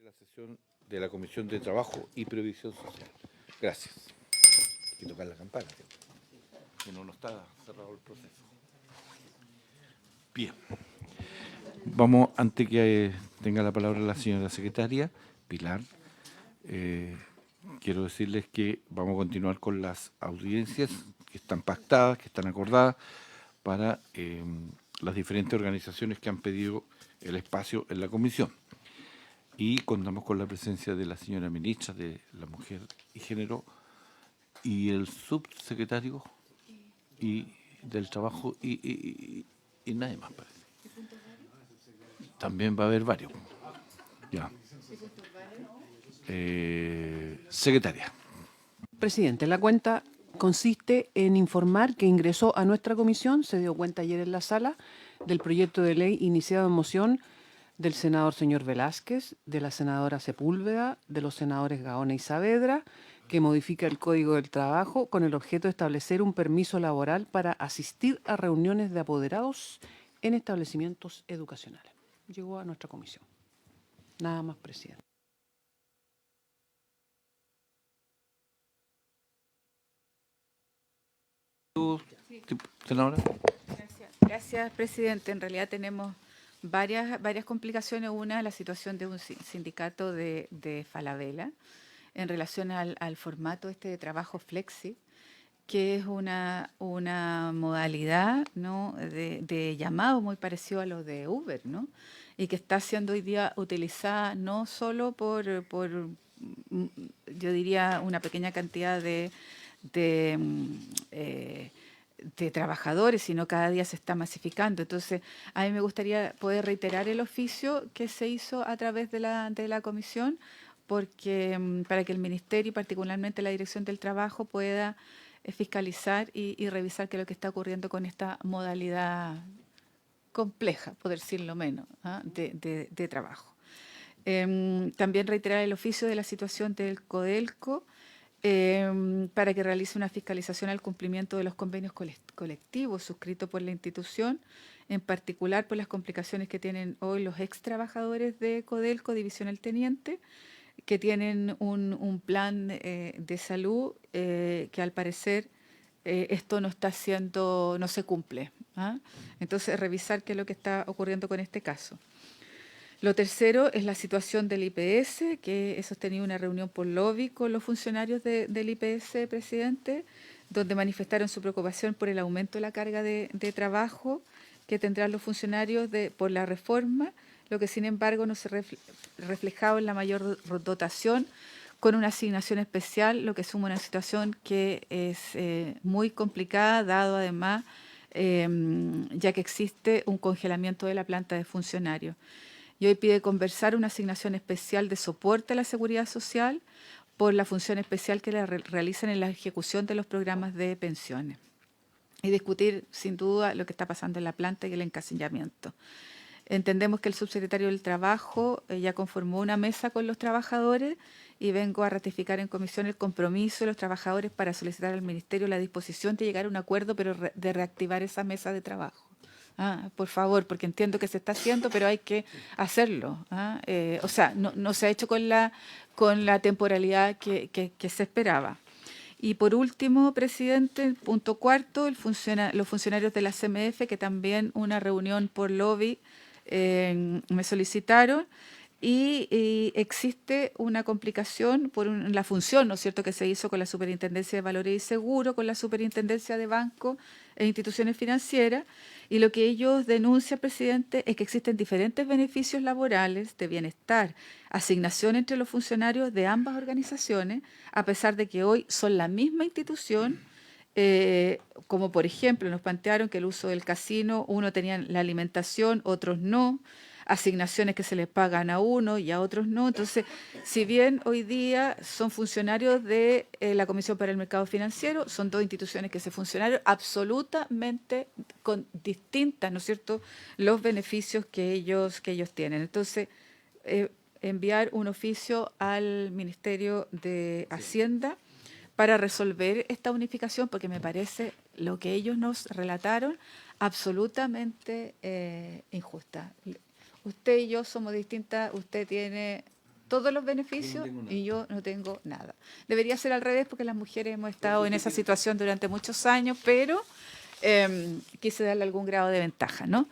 de la sesión de la Comisión de Trabajo y Previsión Social. Gracias. Hay que tocar la campana, que no está cerrado el proceso. Bien. Vamos, antes que tenga la palabra la señora secretaria, Pilar, quiero decirles que vamos a continuar con las audiencias que están pactadas, que están acordadas para las diferentes organizaciones que han pedido el espacio en la comisión. Y contamos con la presencia de la señora ministra de la Mujer y Género y el subsecretario y del Trabajo y nadie más, parece. También va a haber varios. Ya. Secretaria. Presidente, la cuenta consiste en informar que ingresó a nuestra comisión, se dio cuenta ayer en la sala, del proyecto de ley iniciado en moción del senador señor Velázquez, de la senadora Sepúlveda, de los senadores Gaona y Saavedra, que modifica el Código del Trabajo con el objeto de establecer un permiso laboral para asistir a reuniones de apoderados en establecimientos educacionales. Llegó a nuestra comisión. Nada más, presidente. Senadora. Gracias, presidente. En realidad tenemos varias complicaciones. Una, la situación de un sindicato de Falabella en relación al formato de trabajo flexi, que es una modalidad, ¿no?, de llamado muy parecido a lo de Uber, ¿no?, y que está siendo hoy día utilizada no solo por yo diría, una pequeña cantidad de trabajadores, sino cada día se está masificando. Entonces, a mí me gustaría poder reiterar el oficio que se hizo a través de la comisión, porque para que el Ministerio y particularmente la Dirección del Trabajo pueda fiscalizar y revisar qué es lo que está ocurriendo con esta modalidad compleja, por decirlo menos, de trabajo. También reiterar el oficio de la situación del Codelco, para que realice una fiscalización al cumplimiento de los convenios colectivos suscritos por la institución, en particular por las complicaciones que tienen hoy los ex trabajadores de Codelco, División El Teniente, que tienen un plan de salud que al parecer esto no se cumple. Entonces, revisar qué es lo que está ocurriendo con este caso. Lo tercero es la situación del IPS, que he sostenido una reunión por lobby con los funcionarios del IPS, presidente, donde manifestaron su preocupación por el aumento de la carga de trabajo que tendrán los funcionarios por la reforma, lo que sin embargo no se reflejado en la mayor dotación con una asignación especial, lo que suma una situación que es muy complicada, dado además ya que existe un congelamiento de la planta de funcionarios. Y hoy pide conversar una asignación especial de soporte a la seguridad social por la función especial que realizan en la ejecución de los programas de pensiones. Y discutir, sin duda, lo que está pasando en la planta y el encasillamiento. Entendemos que el subsecretario del Trabajo ya conformó una mesa con los trabajadores y vengo a ratificar en comisión el compromiso de los trabajadores para solicitar al Ministerio la disposición de llegar a un acuerdo, pero de reactivar esa mesa de trabajo. Por favor, porque entiendo que se está haciendo, pero hay que hacerlo. O sea, no se ha hecho con la temporalidad que se esperaba. Y por último, presidente, punto cuarto, los funcionarios de la CMF, que también una reunión por lobby me solicitaron, y existe una complicación por la función, ¿no es cierto?, que se hizo con la Superintendencia de Valores y Seguros, con la Superintendencia de Bancos e Instituciones Financieras, y lo que ellos denuncian, presidente, es que existen diferentes beneficios laborales de bienestar, asignación entre los funcionarios de ambas organizaciones, a pesar de que hoy son la misma institución, como por ejemplo nos plantearon que el uso del casino, uno tenía la alimentación, otros no, asignaciones que se les pagan a uno y a otros no. Entonces, si bien hoy día son funcionarios de la Comisión para el Mercado Financiero, son dos instituciones que se funcionaron absolutamente distintas, ¿no es cierto?, los beneficios que ellos tienen. Entonces, enviar un oficio al Ministerio de Hacienda para resolver esta unificación, porque me parece lo que ellos nos relataron absolutamente injusta. Usted y yo somos distintas, usted tiene todos los beneficios y yo no tengo nada. Debería ser al revés porque las mujeres hemos estado en esa situación durante muchos años, pero quise darle algún grado de ventaja, ¿no?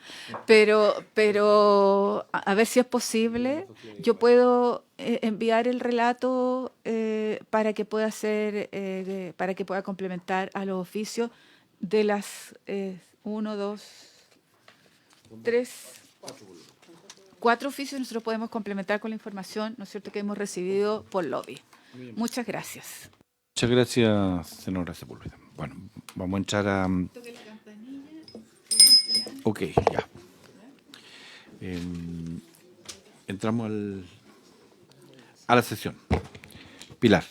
Pero a ver si es posible. Yo puedo enviar el relato para que pueda ser, para que pueda complementar a los oficios de las 1, 2, 3, 4 oficios. Nosotros podemos complementar con la información, ¿no es cierto?, que hemos recibido por lobby. Muchas gracias. Muchas gracias, senadora Sepúlveda. Bueno, vamos a entrar a... Ok, ya. Entramos a la sesión. Pilar.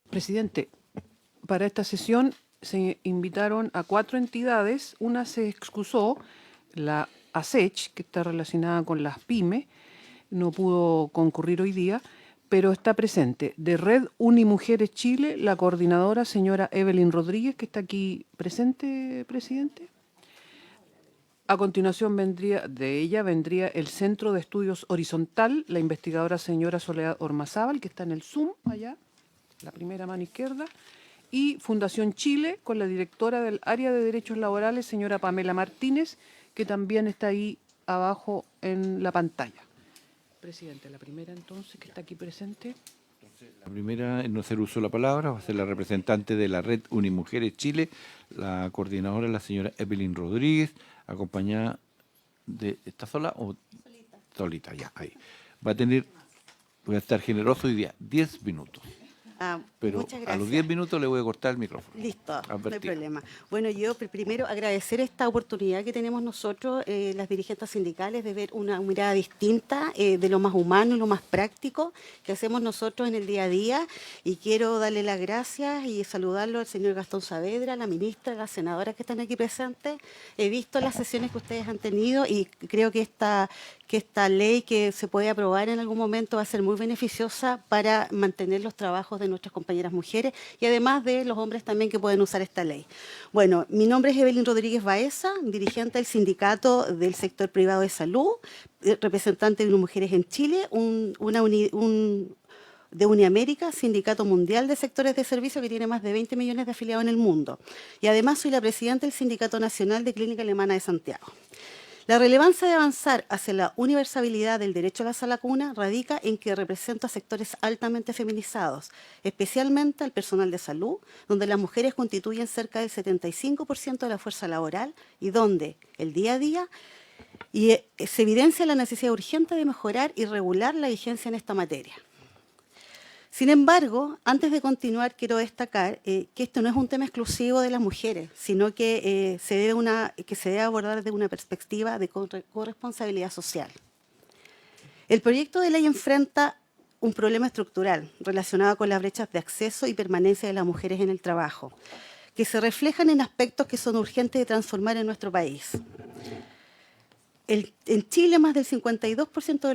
Presidente, para esta sesión se invitaron a 4 entidades. Una se excusó, la ASECH, que está relacionada con las pymes, no pudo concurrir hoy día, pero está presente de Red Unimujeres Chile, la coordinadora señora Evelyn Rodríguez, que está aquí presente, presidente. A continuación vendría el Centro de Estudios Horizontal, la investigadora señora Soledad Ormazábal, que está en el Zoom, allá, la primera mano izquierda, y Fundación Chile, con la directora del área de Derechos Laborales, señora Pamela Martínez, que también está ahí abajo en la pantalla. Presidente, la primera entonces que está aquí presente. La primera en no hacer uso de la palabra va a ser la representante de la Red Unimujeres Chile, la coordinadora, la señora Evelyn Rodríguez, acompañada de... ¿Está sola o...? Solita, ya, ahí. Voy a estar generoso hoy día, 10 minutos. Pero Muchas a gracias. los 10 minutos le voy a cortar el micrófono. Listo, no hay Advertido. problema. Bueno, yo primero agradecer esta oportunidad que tenemos nosotros, las dirigentes sindicales, de ver una mirada distinta de lo más humano y lo más práctico que hacemos nosotros en el día a día. Y quiero darle las gracias y saludarlo al señor Gastón Saavedra, la ministra, las senadoras que están aquí presentes. He visto las sesiones que ustedes han tenido y creo que esta ley que se puede aprobar en algún momento va a ser muy beneficiosa para mantener los trabajos de nuestras compañeras mujeres y además de los hombres también que pueden usar esta ley. Bueno, mi nombre es Evelyn Rodríguez Baeza, dirigente del Sindicato del Sector Privado de Salud, representante de Mujeres en Chile, de Uniamérica, Sindicato Mundial de Sectores de Servicio, que tiene más de 20 millones de afiliados en el mundo. Y además soy la presidenta del Sindicato Nacional de Clínica Alemana de Santiago. La relevancia de avanzar hacia la universalidad del derecho a la sala cuna radica en que represento a sectores altamente feminizados, especialmente al personal de salud, donde las mujeres constituyen cerca del 75% de la fuerza laboral y donde el día a día se evidencia la necesidad urgente de mejorar y regular la vigencia en esta materia. Sin embargo, antes de continuar, quiero destacar que esto no es un tema exclusivo de las mujeres, sino que se debe abordar desde una perspectiva de corresponsabilidad social. El proyecto de ley enfrenta un problema estructural relacionado con las brechas de acceso y permanencia de las mujeres en el trabajo, que se reflejan en aspectos que son urgentes de transformar en nuestro país. En Chile, más del 52%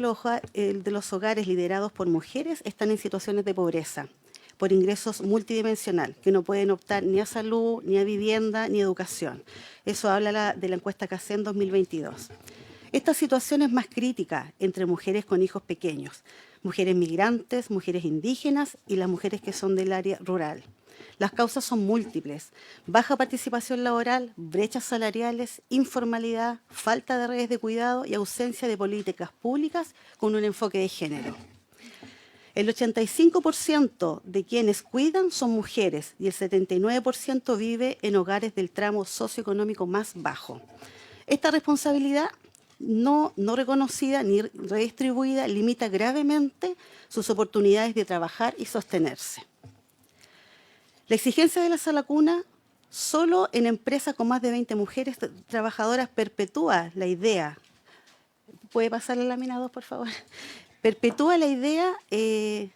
de los hogares liderados por mujeres están en situaciones de pobreza, por ingresos multidimensional, que no pueden optar ni a salud, ni a vivienda, ni a educación. Eso habla de la encuesta CACEN 2022. Esta situación es más crítica entre mujeres con hijos pequeños, mujeres migrantes, mujeres indígenas y las mujeres que son del área rural. Las causas son múltiples: baja participación laboral, brechas salariales, informalidad, falta de redes de cuidado y ausencia de políticas públicas con un enfoque de género. El 85% de quienes cuidan son mujeres y el 79% vive en hogares del tramo socioeconómico más bajo. Esta responsabilidad no reconocida ni redistribuida limita gravemente sus oportunidades de trabajar y sostenerse. La exigencia de la sala cuna solo en empresas con más de 20 mujeres trabajadoras perpetúa la idea. ¿Puede pasar la lámina 2, por favor? Perpetúa la idea de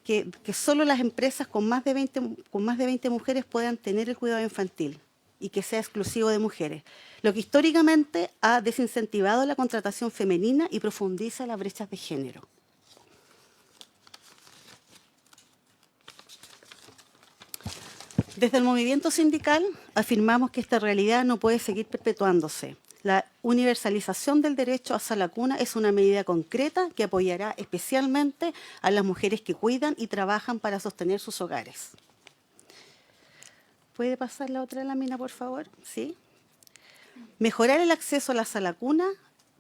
que solo las empresas con más de 20 mujeres puedan tener el cuidado infantil y que sea exclusivo de mujeres, lo que históricamente ha desincentivado la contratación femenina y profundiza las brechas de género. Desde el movimiento sindical afirmamos que esta realidad no puede seguir perpetuándose. La universalización del derecho a sala cuna es una medida concreta que apoyará especialmente a las mujeres que cuidan y trabajan para sostener sus hogares. ¿Puede pasar la otra lámina, por favor? ¿Sí? Mejorar el acceso a la sala cuna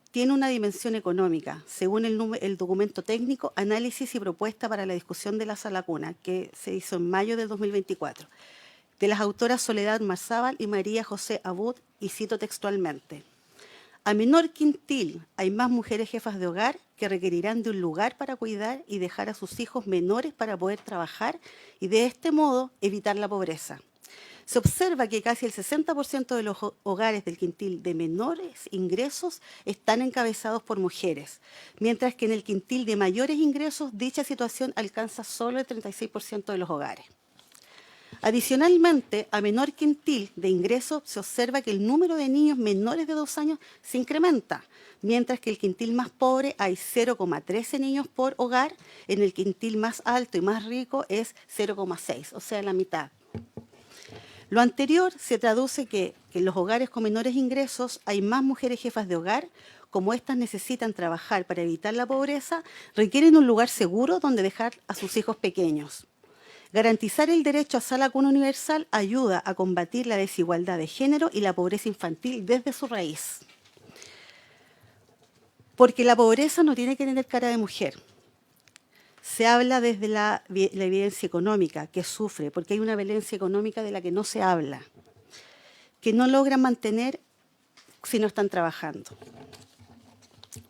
tiene una dimensión económica, según el documento técnico Análisis y Propuesta para la Discusión de la Sala Cuna, que se hizo en mayo del 2024, de las autoras Soledad Marzábal y María José Abud, y cito textualmente: a menor quintil hay más mujeres jefas de hogar que requerirán de un lugar para cuidar y dejar a sus hijos menores para poder trabajar y de este modo evitar la pobreza. Se observa que casi el 60% de los hogares del quintil de menores ingresos están encabezados por mujeres, mientras que en el quintil de mayores ingresos dicha situación alcanza solo el 36% de los hogares. Adicionalmente, a menor quintil de ingresos se observa que el número de niños menores de 2 años se incrementa, mientras que en el quintil más pobre hay 0,13 niños por hogar, en el quintil más alto y más rico es 0,6, o sea, la mitad. Lo anterior se traduce que en los hogares con menores ingresos hay más mujeres jefas de hogar, como éstas necesitan trabajar para evitar la pobreza, requieren un lugar seguro donde dejar a sus hijos pequeños. Garantizar el derecho a sala cuna universal ayuda a combatir la desigualdad de género y la pobreza infantil desde su raíz. Porque la pobreza no tiene que tener cara de mujer. Se habla desde la evidencia económica que sufre, porque hay una violencia económica de la que no se habla, que no logran mantener si no están trabajando.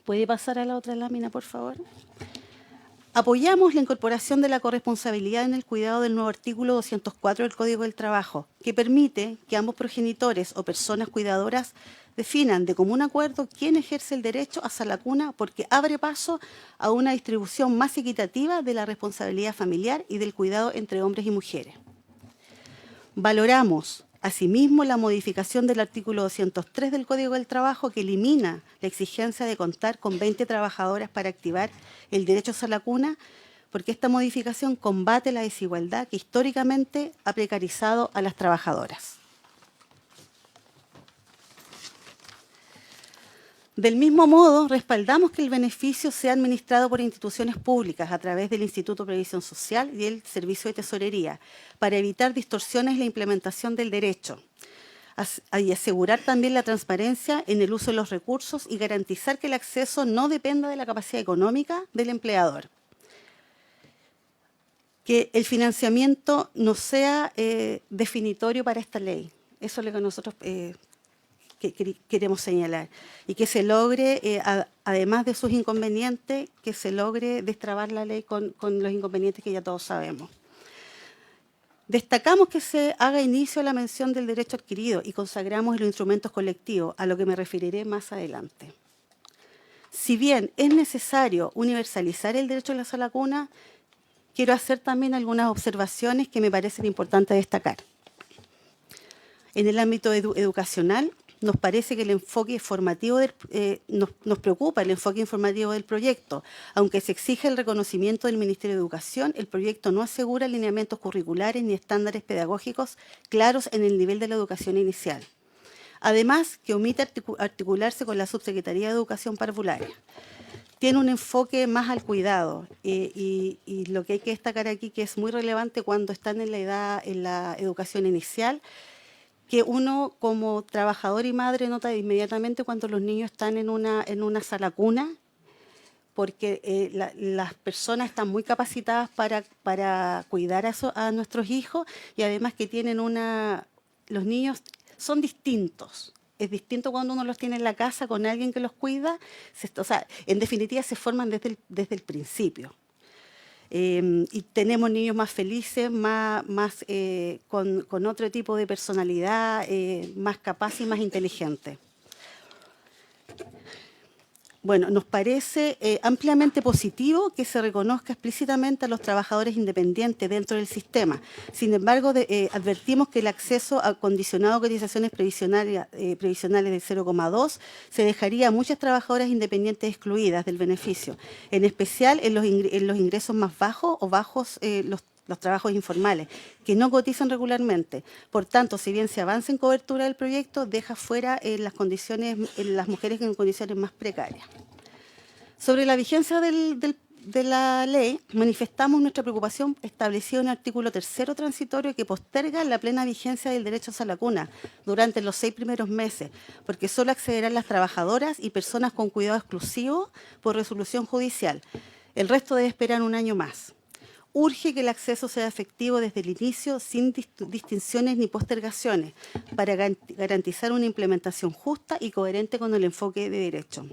¿Puede pasar a la otra lámina, por favor? Apoyamos la incorporación de la corresponsabilidad en el cuidado del nuevo artículo 204 del Código del Trabajo, que permite que ambos progenitores o personas cuidadoras definan de común acuerdo quién ejerce el derecho a sala cuna, porque abre paso a una distribución más equitativa de la responsabilidad familiar y del cuidado entre hombres y mujeres. Valoramos, asimismo, la modificación del artículo 203 del Código del Trabajo, que elimina la exigencia de contar con 20 trabajadoras para activar el derecho a sala cuna, porque esta modificación combate la desigualdad que históricamente ha precarizado a las trabajadoras. Del mismo modo, respaldamos que el beneficio sea administrado por instituciones públicas a través del Instituto de Previsión Social y el Servicio de Tesorería, para evitar distorsiones en la implementación del derecho y asegurar también la transparencia en el uso de los recursos y garantizar que el acceso no dependa de la capacidad económica del empleador. Que el financiamiento no sea definitorio para esta ley. Eso es lo que nosotros queremos señalar, y que se logre, además de sus inconvenientes, que se logre destrabar la ley con los inconvenientes que ya todos sabemos. Destacamos que se haga inicio a la mención del derecho adquirido y consagramos los instrumentos colectivos, a lo que me referiré más adelante. Si bien es necesario universalizar el derecho a la sala cuna, quiero hacer también algunas observaciones que me parecen importantes destacar. En el ámbito educacional, nos parece que el enfoque formativo, nos preocupa el enfoque informativo del proyecto. Aunque se exige el reconocimiento del Ministerio de Educación, el proyecto no asegura lineamientos curriculares ni estándares pedagógicos claros en el nivel de la educación inicial. Además, que omite articularse con la Subsecretaría de Educación Parvularia. Tiene un enfoque más al cuidado y lo que hay que destacar aquí, que es muy relevante cuando están en la educación inicial, que uno como trabajador y madre nota inmediatamente cuando los niños están en una sala cuna, porque las personas están muy capacitadas para cuidar a nuestros hijos, y además que tienen los niños son distintos. Es distinto cuando uno los tiene en la casa con alguien que los cuida. O sea, en definitiva se forman desde el principio. Y tenemos niños más felices, con otro tipo de personalidad, más capaces y más inteligentes. Bueno, nos parece ampliamente positivo que se reconozca explícitamente a los trabajadores independientes dentro del sistema. Sin embargo, advertimos que el acceso a condicionado a cotizaciones previsionales de 0,2 se dejaría a muchas trabajadoras independientes excluidas del beneficio, en especial en los ingresos más bajos o bajos, los trabajos informales, que no cotizan regularmente. Por tanto, si bien se avanza en cobertura del proyecto, deja fuera las mujeres en condiciones más precarias. Sobre la vigencia de la ley, manifestamos nuestra preocupación establecida en el artículo 3º transitorio que posterga la plena vigencia del derecho a la cuna durante los 6 primeros meses, porque solo accederán las trabajadoras y personas con cuidado exclusivo por resolución judicial. El resto debe esperar un año más. Urge que el acceso sea efectivo desde el inicio, sin distinciones ni postergaciones, para garantizar una implementación justa y coherente con el enfoque de derecho.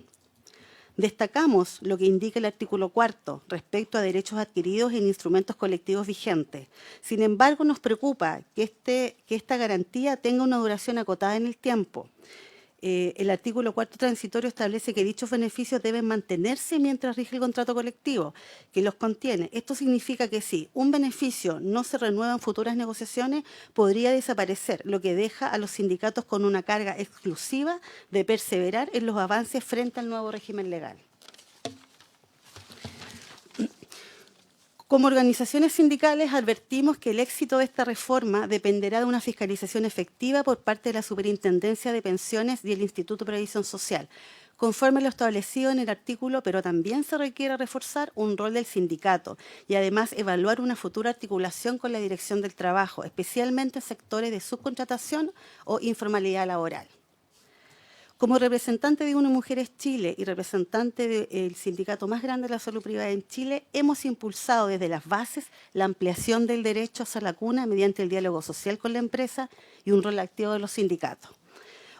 Destacamos lo que indica el artículo 4º respecto a derechos adquiridos en instrumentos colectivos vigentes. Sin embargo, nos preocupa que esta garantía tenga una duración acotada en el tiempo. El artículo 4º transitorio establece que dichos beneficios deben mantenerse mientras rige el contrato colectivo que los contiene. Esto significa que si un beneficio no se renueva en futuras negociaciones, podría desaparecer, lo que deja a los sindicatos con una carga exclusiva de perseverar en los avances frente al nuevo régimen legal. Como organizaciones sindicales, advertimos que el éxito de esta reforma dependerá de una fiscalización efectiva por parte de la Superintendencia de Pensiones y el Instituto de Previsión Social, conforme a lo establecido en el artículo, pero también se requiere reforzar un rol del sindicato y además evaluar una futura articulación con la Dirección del Trabajo, especialmente en sectores de subcontratación o informalidad laboral. Como representante de UNE Mujeres Chile y representante del sindicato más grande de la salud privada en Chile, hemos impulsado desde las bases la ampliación del derecho a la cuna mediante el diálogo social con la empresa y un rol activo de los sindicatos.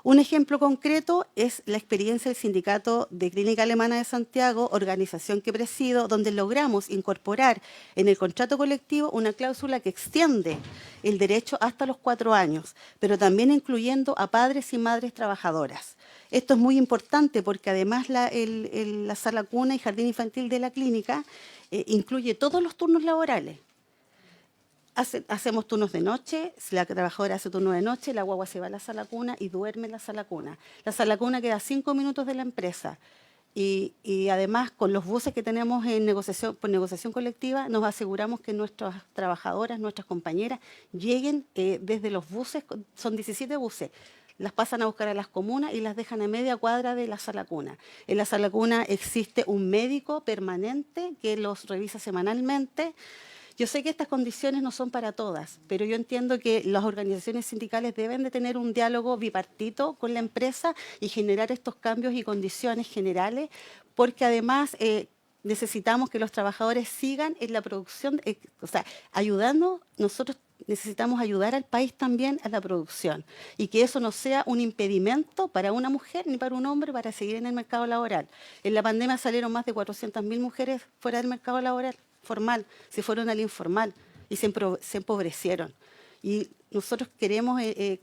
Un ejemplo concreto es la experiencia del Sindicato de Clínica Alemana de Santiago, organización que presido, donde logramos incorporar en el contrato colectivo una cláusula que extiende el derecho hasta los 4 años, pero también incluyendo a padres y madres trabajadoras. Esto es muy importante porque además la sala cuna y jardín infantil de la clínica incluye todos los turnos laborales. Hacemos turnos de noche, si la trabajadora hace turno de noche, la guagua se va a la sala cuna y duerme en la sala cuna. La sala cuna queda a 5 minutos de la empresa y además con los buses que tenemos por negociación colectiva nos aseguramos que nuestras trabajadoras, nuestras compañeras lleguen desde los buses, son 17 buses, las pasan a buscar a las comunas y las dejan a media cuadra de la sala cuna. En la sala cuna existe un médico permanente que los revisa semanalmente. Yo sé que estas condiciones no son para todas, pero yo entiendo que las organizaciones sindicales deben de tener un diálogo bipartito con la empresa y generar estos cambios y condiciones generales, porque además necesitamos que los trabajadores sigan en la producción, ayudando. Nosotros necesitamos ayudar al país también a la producción y que eso no sea un impedimento para una mujer ni para un hombre para seguir en el mercado laboral. En la pandemia salieron más de 400.000 mujeres fuera del mercado laboral formal, se fueron al informal y se empobrecieron. Y nosotros queremos que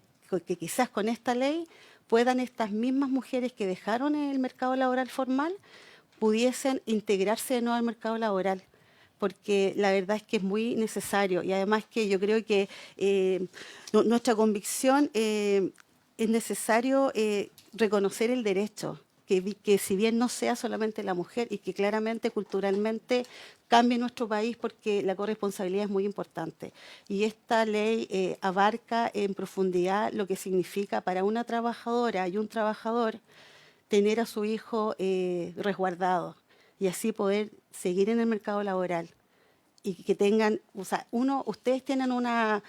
quizás con esta ley puedan estas mismas mujeres que dejaron el mercado laboral formal pudiesen integrarse de nuevo al mercado laboral, porque la verdad es que es muy necesario y además que yo creo que nuestra convicción es necesario reconocer el derecho, que si bien no sea solamente la mujer y que claramente culturalmente cambie nuestro país porque la corresponsabilidad es muy importante. Y esta ley abarca en profundidad lo que significa para una trabajadora y un trabajador tener a su hijo resguardado y así poder seguir en el mercado laboral y que tengan, ustedes tienen una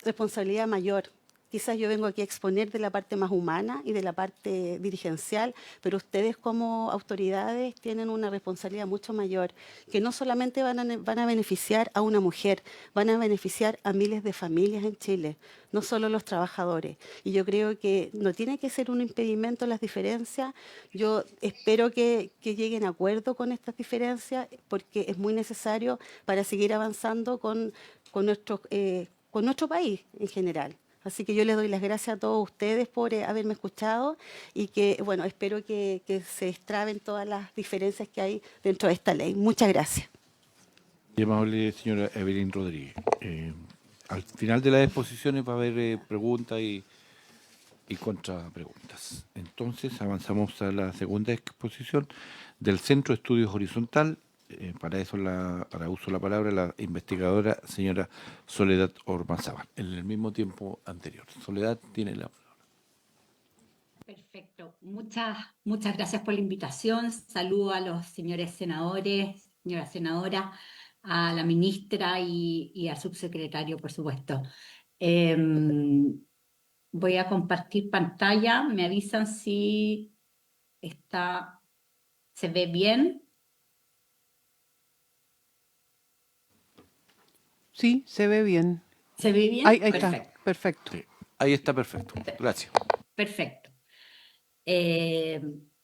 responsabilidad mayor. Quizás yo vengo aquí a exponer de la parte más humana y de la parte dirigencial, pero ustedes como autoridades tienen una responsabilidad mucho mayor, que no solamente van a beneficiar a una mujer, van a beneficiar a miles de familias en Chile, no solo los trabajadores. Y yo creo que no tiene que ser un impedimento las diferencias. Yo espero que lleguen a acuerdo con estas diferencias, porque es muy necesario para seguir avanzando con nuestro país en general. Así que yo les doy las gracias a todos ustedes por haberme escuchado y que, bueno, espero que se destraben todas las diferencias que hay dentro de esta ley. Muchas gracias. Muy amable, señora Evelyn Rodríguez. Al final de las exposiciones va a haber preguntas y contrapreguntas. Entonces avanzamos a la segunda exposición del Centro de Estudios Horizontal, para eso para uso la palabra la investigadora señora Soledad Ormazábal, en el mismo tiempo anterior. Soledad tiene la palabra. Perfecto. Muchas gracias por la invitación. Saludo a los señores senadores, señora senadora, a la ministra y al subsecretario, por supuesto. Voy a compartir pantalla. Me avisan si se ve bien. Sí, se ve bien. ¿Se ve bien? Ahí Perfecto. está, perfecto. Sí, ahí está perfecto. Gracias. Perfecto.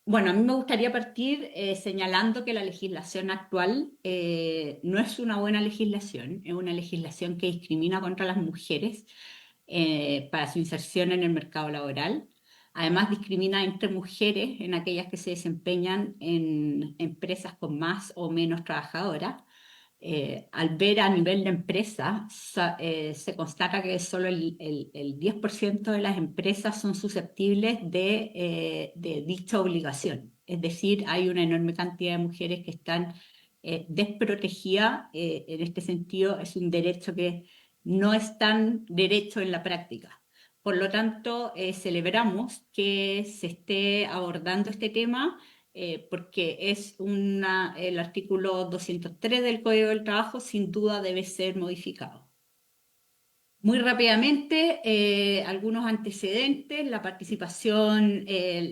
Bueno, a mí me gustaría partir señalando que la legislación actual no es una buena legislación, es una legislación que discrimina contra las mujeres para su inserción en el mercado laboral. Además, discrimina entre mujeres en aquellas que se desempeñan en empresas con más o menos trabajadoras. Al ver a nivel de empresa, se constata que solo el 10% de las empresas son susceptibles de dicha obligación. Es decir, hay una enorme cantidad de mujeres que están desprotegidas. En este sentido, es un derecho que no es tan derecho en la práctica. Por lo tanto, celebramos que se esté abordando este tema porque es el artículo 203 del Código del Trabajo, sin duda debe ser modificado. Muy rápidamente, algunos antecedentes. La participación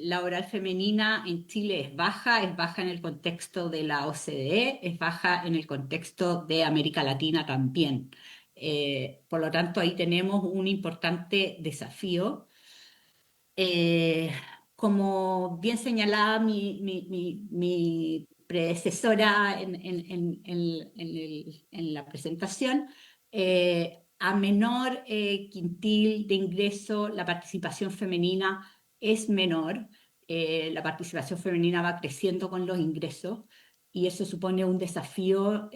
laboral femenina en Chile es baja en el contexto de la OCDE, es baja en el contexto de América Latina también. Por lo tanto, ahí tenemos un importante desafío. Como bien señalaba mi predecesora en la presentación, a menor quintil de ingreso, la participación femenina es menor. La participación femenina va creciendo con los ingresos y eso supone un desafío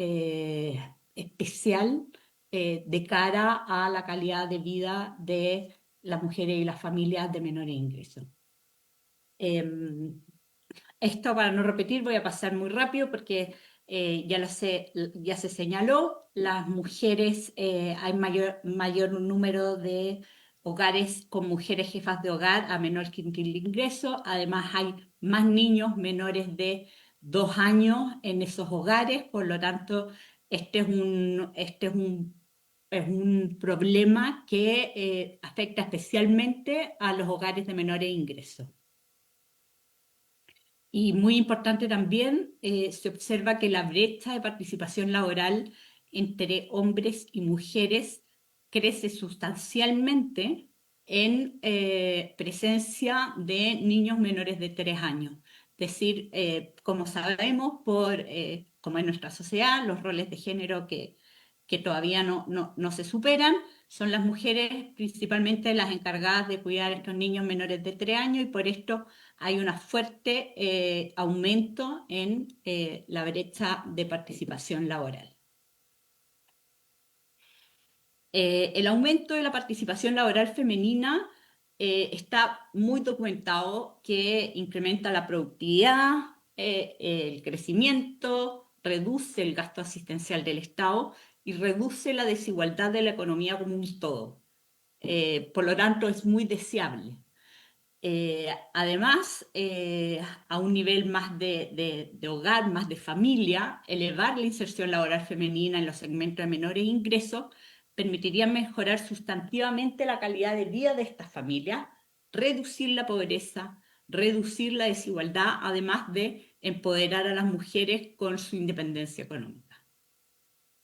especial de cara a la calidad de vida de las mujeres y las familias de menores ingresos. Esto, para no repetir, voy a pasar muy rápido porque ya se señaló, las mujeres, hay mayor número de hogares con mujeres jefas de hogar a menor quintil de ingreso. Además, hay más niños menores de 2 años en esos hogares, por lo tanto, este es un problema que afecta especialmente a los hogares de menores ingresos. Y muy importante también, se observa que la brecha de participación laboral entre hombres y mujeres crece sustancialmente en presencia de niños menores de 3 años. Es decir, como sabemos, como en nuestra sociedad, los roles de género que todavía no se superan, son las mujeres principalmente las encargadas de cuidar a estos niños menores de 3 años y por esto hay un fuerte aumento en la brecha de participación laboral. El aumento de la participación laboral femenina está muy documentado que incrementa la productividad, el crecimiento, reduce el gasto asistencial del Estado y reduce la desigualdad de la economía como un todo. Por lo tanto, es muy deseable. Además, a un nivel más de hogar, más de familia, elevar la inserción laboral femenina en los segmentos de menores ingresos permitiría mejorar sustantivamente la calidad de vida de estas familias, reducir la pobreza, reducir la desigualdad, además de empoderar a las mujeres con su independencia económica.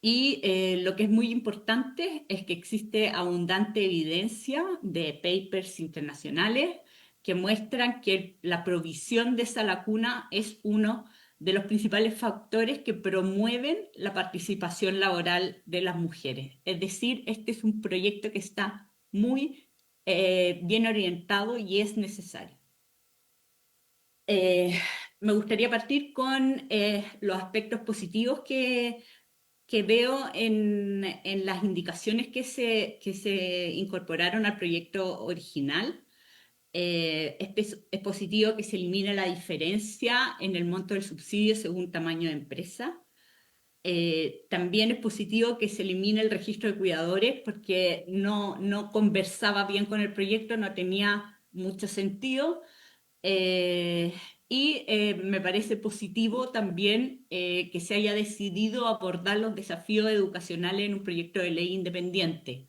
Y lo que es muy importante es que existe abundante evidencia de papers internacionales que muestran que la provisión de esa lacuna es uno de los principales factores que promueven la participación laboral de las mujeres. Es decir, este es un proyecto que está muy bien orientado y es necesario. Me gustaría partir con los aspectos positivos que veo en las indicaciones que se incorporaron al proyecto original. Es positivo que se elimine la diferencia en el monto del subsidio según tamaño de empresa. También es positivo que se elimine el registro de cuidadores porque no conversaba bien con el proyecto, no tenía mucho sentido. Me parece positivo también que se haya decidido abordar los desafíos educacionales en un proyecto de ley independiente.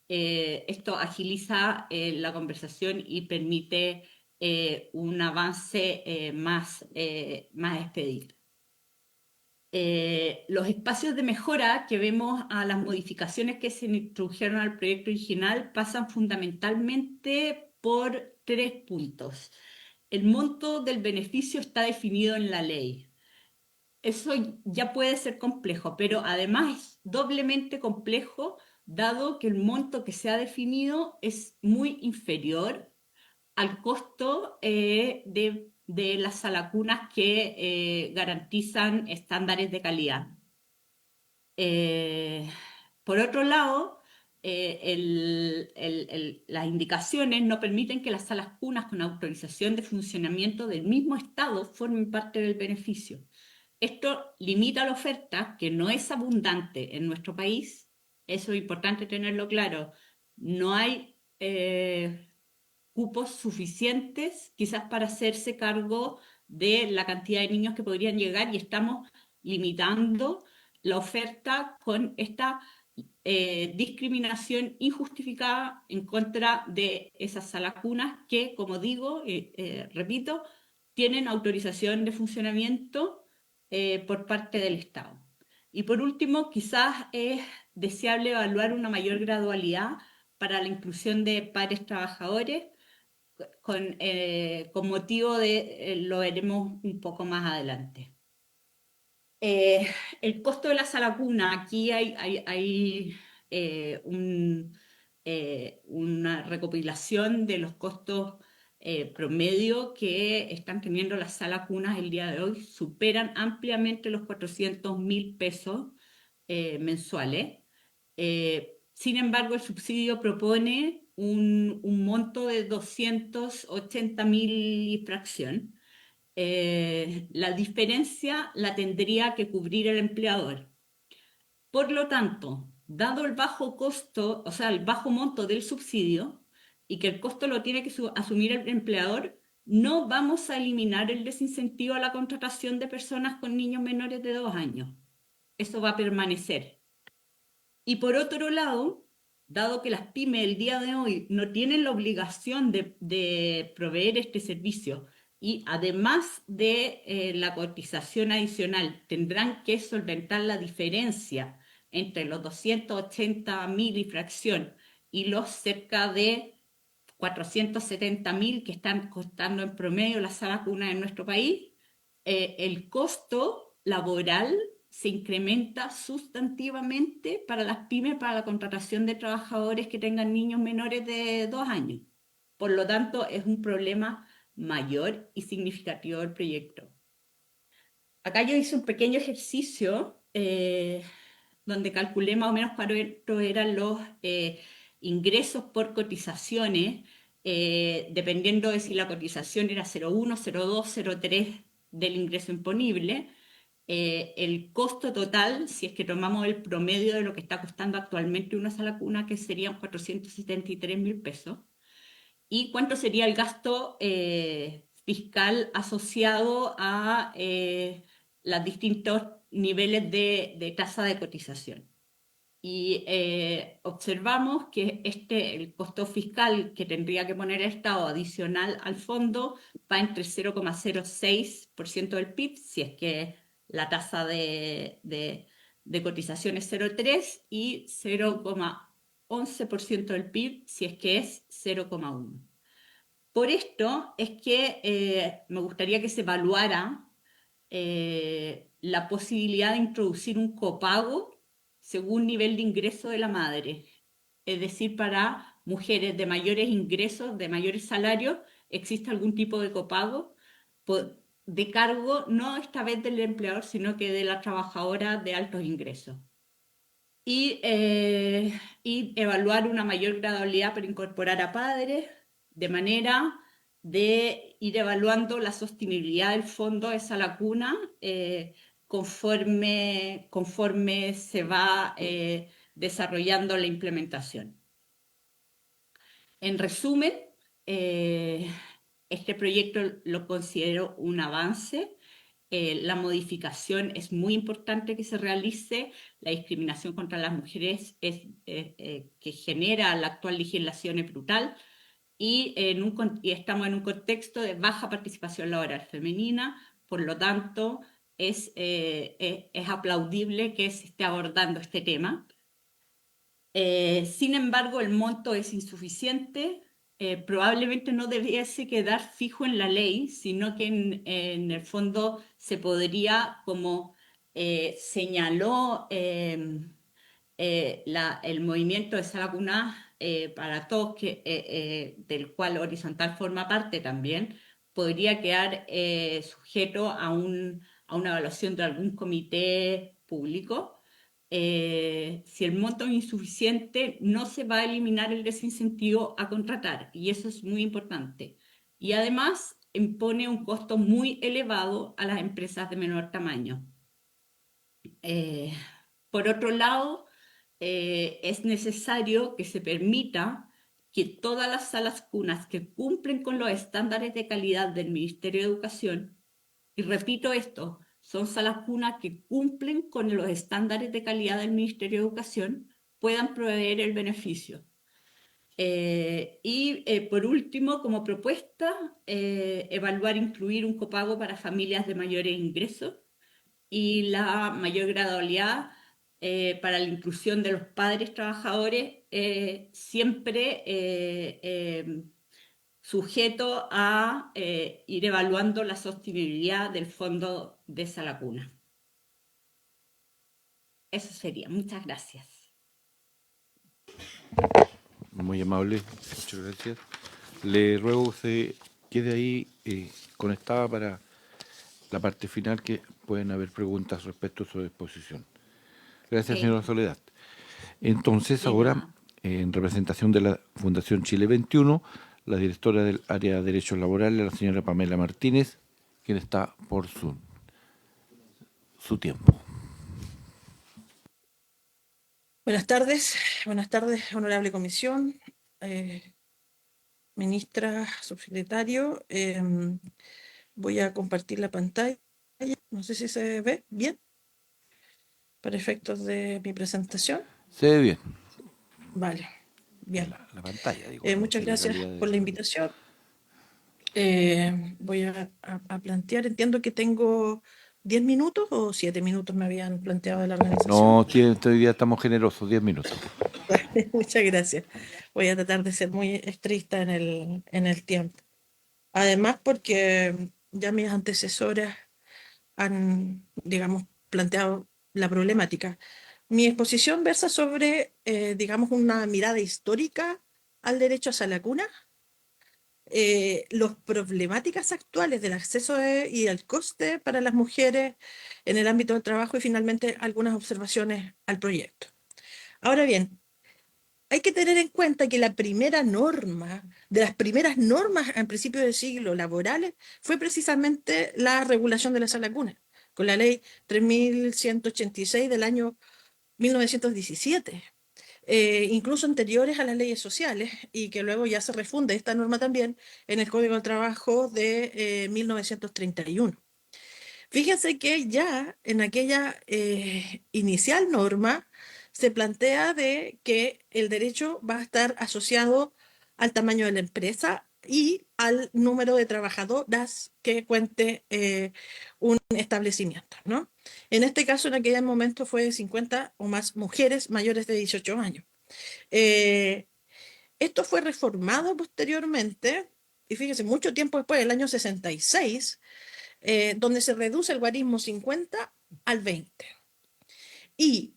Esto agiliza la conversación y permite un avance más expedito. Los espacios de mejora que vemos a las modificaciones que se introdujeron al proyecto original pasan fundamentalmente por 3 puntos. El monto del beneficio está definido en la ley. Eso ya puede ser complejo, pero además es doblemente complejo dado que el monto que se ha definido es muy inferior al costo de las salacunas que garantizan estándares de calidad. Por otro lado, las indicaciones no permiten que las salas cunas con autorización de funcionamiento del mismo Estado formen parte del beneficio. Esto limita la oferta, que no es abundante en nuestro país. Eso es importante tenerlo claro. No hay cupos suficientes quizás para hacerse cargo de la cantidad de niños que podrían llegar y estamos limitando la oferta con esta discriminación injustificada en contra de esas salas cunas que, como digo, repito, tienen autorización de funcionamiento por parte del Estado. Y por último, quizás es deseable evaluar una mayor gradualidad para la inclusión de padres trabajadores con motivo de, lo veremos un poco más adelante. El costo de la sala cuna, aquí hay una recopilación de los costos promedio que están teniendo las salas cunas el día de hoy, superan ampliamente los 400.000 pesos mensuales. Sin embargo, el subsidio propone un monto de 280.000 y fracción. La diferencia la tendría que cubrir el empleador. Por lo tanto, dado el bajo costo, o sea, el bajo monto del subsidio y que el costo lo tiene que asumir el empleador, no vamos a eliminar el desincentivo a la contratación de personas con niños menores de 2 años. Eso va a permanecer. Y por otro lado, dado que las pymes el día de hoy no tienen la obligación de proveer este servicio y además de la cotización adicional tendrán que solventar la diferencia entre los 280.000 y fracción y los cerca de 470.000 que están costando en promedio las salas cunas en nuestro país, el costo laboral se incrementa sustantivamente para las pymes, para la contratación de trabajadores que tengan niños menores de 2 años. Por lo tanto, es un problema mayor y significativo del proyecto. Acá yo hice un pequeño ejercicio donde calculé más o menos cuántos eran los ingresos por cotizaciones, dependiendo de si la cotización era 0,1, 0,2, 0,3 del ingreso imponible. El costo total, si es que tomamos el promedio de lo que está costando actualmente una sala cuna, que serían 473.000 pesos, y cuánto sería el gasto fiscal asociado a los distintos niveles de tasa de cotización. Y observamos que el costo fiscal que tendría que poner el Estado adicional al fondo va entre 0,06% del PIB, si es que la tasa de cotización es 0,3, y 0,11% del PIB, si es que es 0,1. Por esto es que me gustaría que se evaluara la posibilidad de introducir un copago según nivel de ingreso de la madre. Es decir, para mujeres de mayores ingresos, de mayores salarios, existe algún tipo de copago de cargo, no esta vez del empleador, sino que de la trabajadora de altos ingresos. Y evaluar una mayor gradualidad para incorporar a padres, de manera de ir evaluando la sostenibilidad del fondo de esa lacuna conforme se va desarrollando la implementación. En resumen, este proyecto lo considero un avance. La modificación es muy importante que se realice. La discriminación contra las mujeres que genera la actual legislación es brutal y estamos en un contexto de baja participación laboral femenina. Por lo tanto, es aplaudible que se esté abordando este tema. Sin embargo, el monto es insuficiente. Probablemente no debiese quedar fijo en la ley, sino que en el fondo se podría, como señaló el movimiento de Sala Cuna para Todos, del cual Horizontal forma parte también, podría quedar sujeto a una evaluación de algún comité público. Si el monto es insuficiente, no se va a eliminar el desincentivo a contratar, y eso es muy importante. Y además impone un costo muy elevado a las empresas de menor tamaño. Por otro lado, es necesario que se permita que todas las salas cunas que cumplen con los estándares de calidad del Ministerio de Educación, y repito esto, son salas cunas que cumplen con los estándares de calidad del Ministerio de Educación, puedan proveer el beneficio. Por último, como propuesta, evaluar incluir un copago para familias de mayores ingresos y la mayor gradualidad para la inclusión de los padres trabajadores, siempre sujeto a ir evaluando la sostenibilidad del fondo de Sala Cuna. Eso sería. Muchas gracias. Muy amable, muchas gracias. Le ruego que se quede ahí conectada para la parte final, que pueden haber preguntas respecto a su exposición. Gracias, señora Soledad. Entonces, ahora, en representación de la Fundación Chile 21, la directora del área de Derechos Laborales, la señora Pamela Martínez, quien está por su tiempo. Buenas tardes, honorable comisión, ministra, subsecretario. Voy a compartir la pantalla, no sé si se ve bien, para efectos de mi presentación. Se ve bien. Vale, bien. La pantalla, digo. Muchas gracias por la invitación. Voy a plantear, entiendo que tengo 10 minutos o 7 minutos me habían planteado de la organización. No, hoy día estamos generosos, 10 minutos. Muchas gracias. Voy a tratar de ser muy estricta en el tiempo. Además, porque ya mis antecesoras han, digamos, planteado la problemática. Mi exposición versa sobre, digamos, una mirada histórica al derecho a Sala Cuna, las problemáticas actuales del acceso y el coste para las mujeres en el ámbito del trabajo y finalmente algunas observaciones al proyecto. Ahora bien, hay que tener en cuenta que la primera norma, de las primeras normas en principio del siglo laborales, fue precisamente la regulación de la Sala Cuna, con la ley 3186 del año 1917. Incluso anteriores a las leyes sociales, y que luego ya se refunde esta norma también en el Código del Trabajo de 1931. Fíjense que ya en aquella inicial norma se plantea de que el derecho va a estar asociado al tamaño de la empresa y al número de trabajadoras que cuente un establecimiento, ¿no? En este caso, en aquel momento fue 50 o más mujeres mayores de 18 años. Esto fue reformado posteriormente, y fíjense, mucho tiempo después, el año 66, donde se reduce el guarismo 50 al 20. Y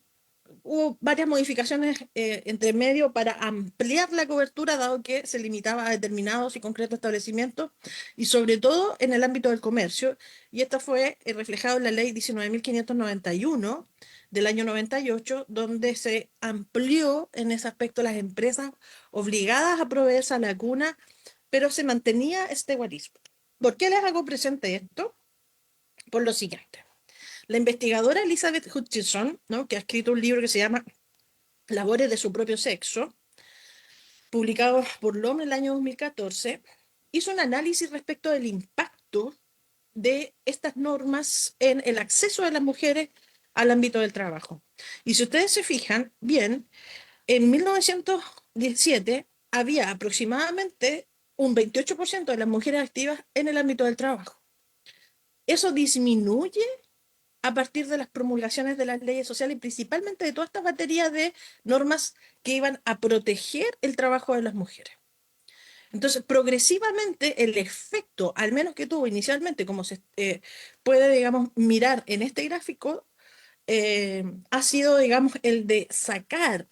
hubo varias modificaciones entre medio para ampliar la cobertura, dado que se limitaba a determinados y concretos establecimientos, y sobre todo en el ámbito del comercio. Y esto fue reflejado en la ley 19.591 del año 98, donde se amplió en ese aspecto las empresas obligadas a proveer Sala Cuna, pero se mantenía este guarismo. ¿Por qué les hago presente esto? Por lo siguiente. La investigadora Elizabeth Hutchinson, ¿no?, que ha escrito un libro que se llama Labores de su propio sexo, publicado por LOM en el año 2014, hizo un análisis respecto del impacto de estas normas en el acceso de las mujeres al ámbito del trabajo. Y si ustedes se fijan bien, en 1917 había aproximadamente un 28% de las mujeres activas en el ámbito del trabajo. Eso disminuye a partir de las promulgaciones de las leyes sociales y principalmente de toda esta batería de normas que iban a proteger el trabajo de las mujeres. Entonces, progresivamente, el efecto, al menos que tuvo inicialmente, como se puede, digamos, mirar en este gráfico, ha sido, digamos, el de sacar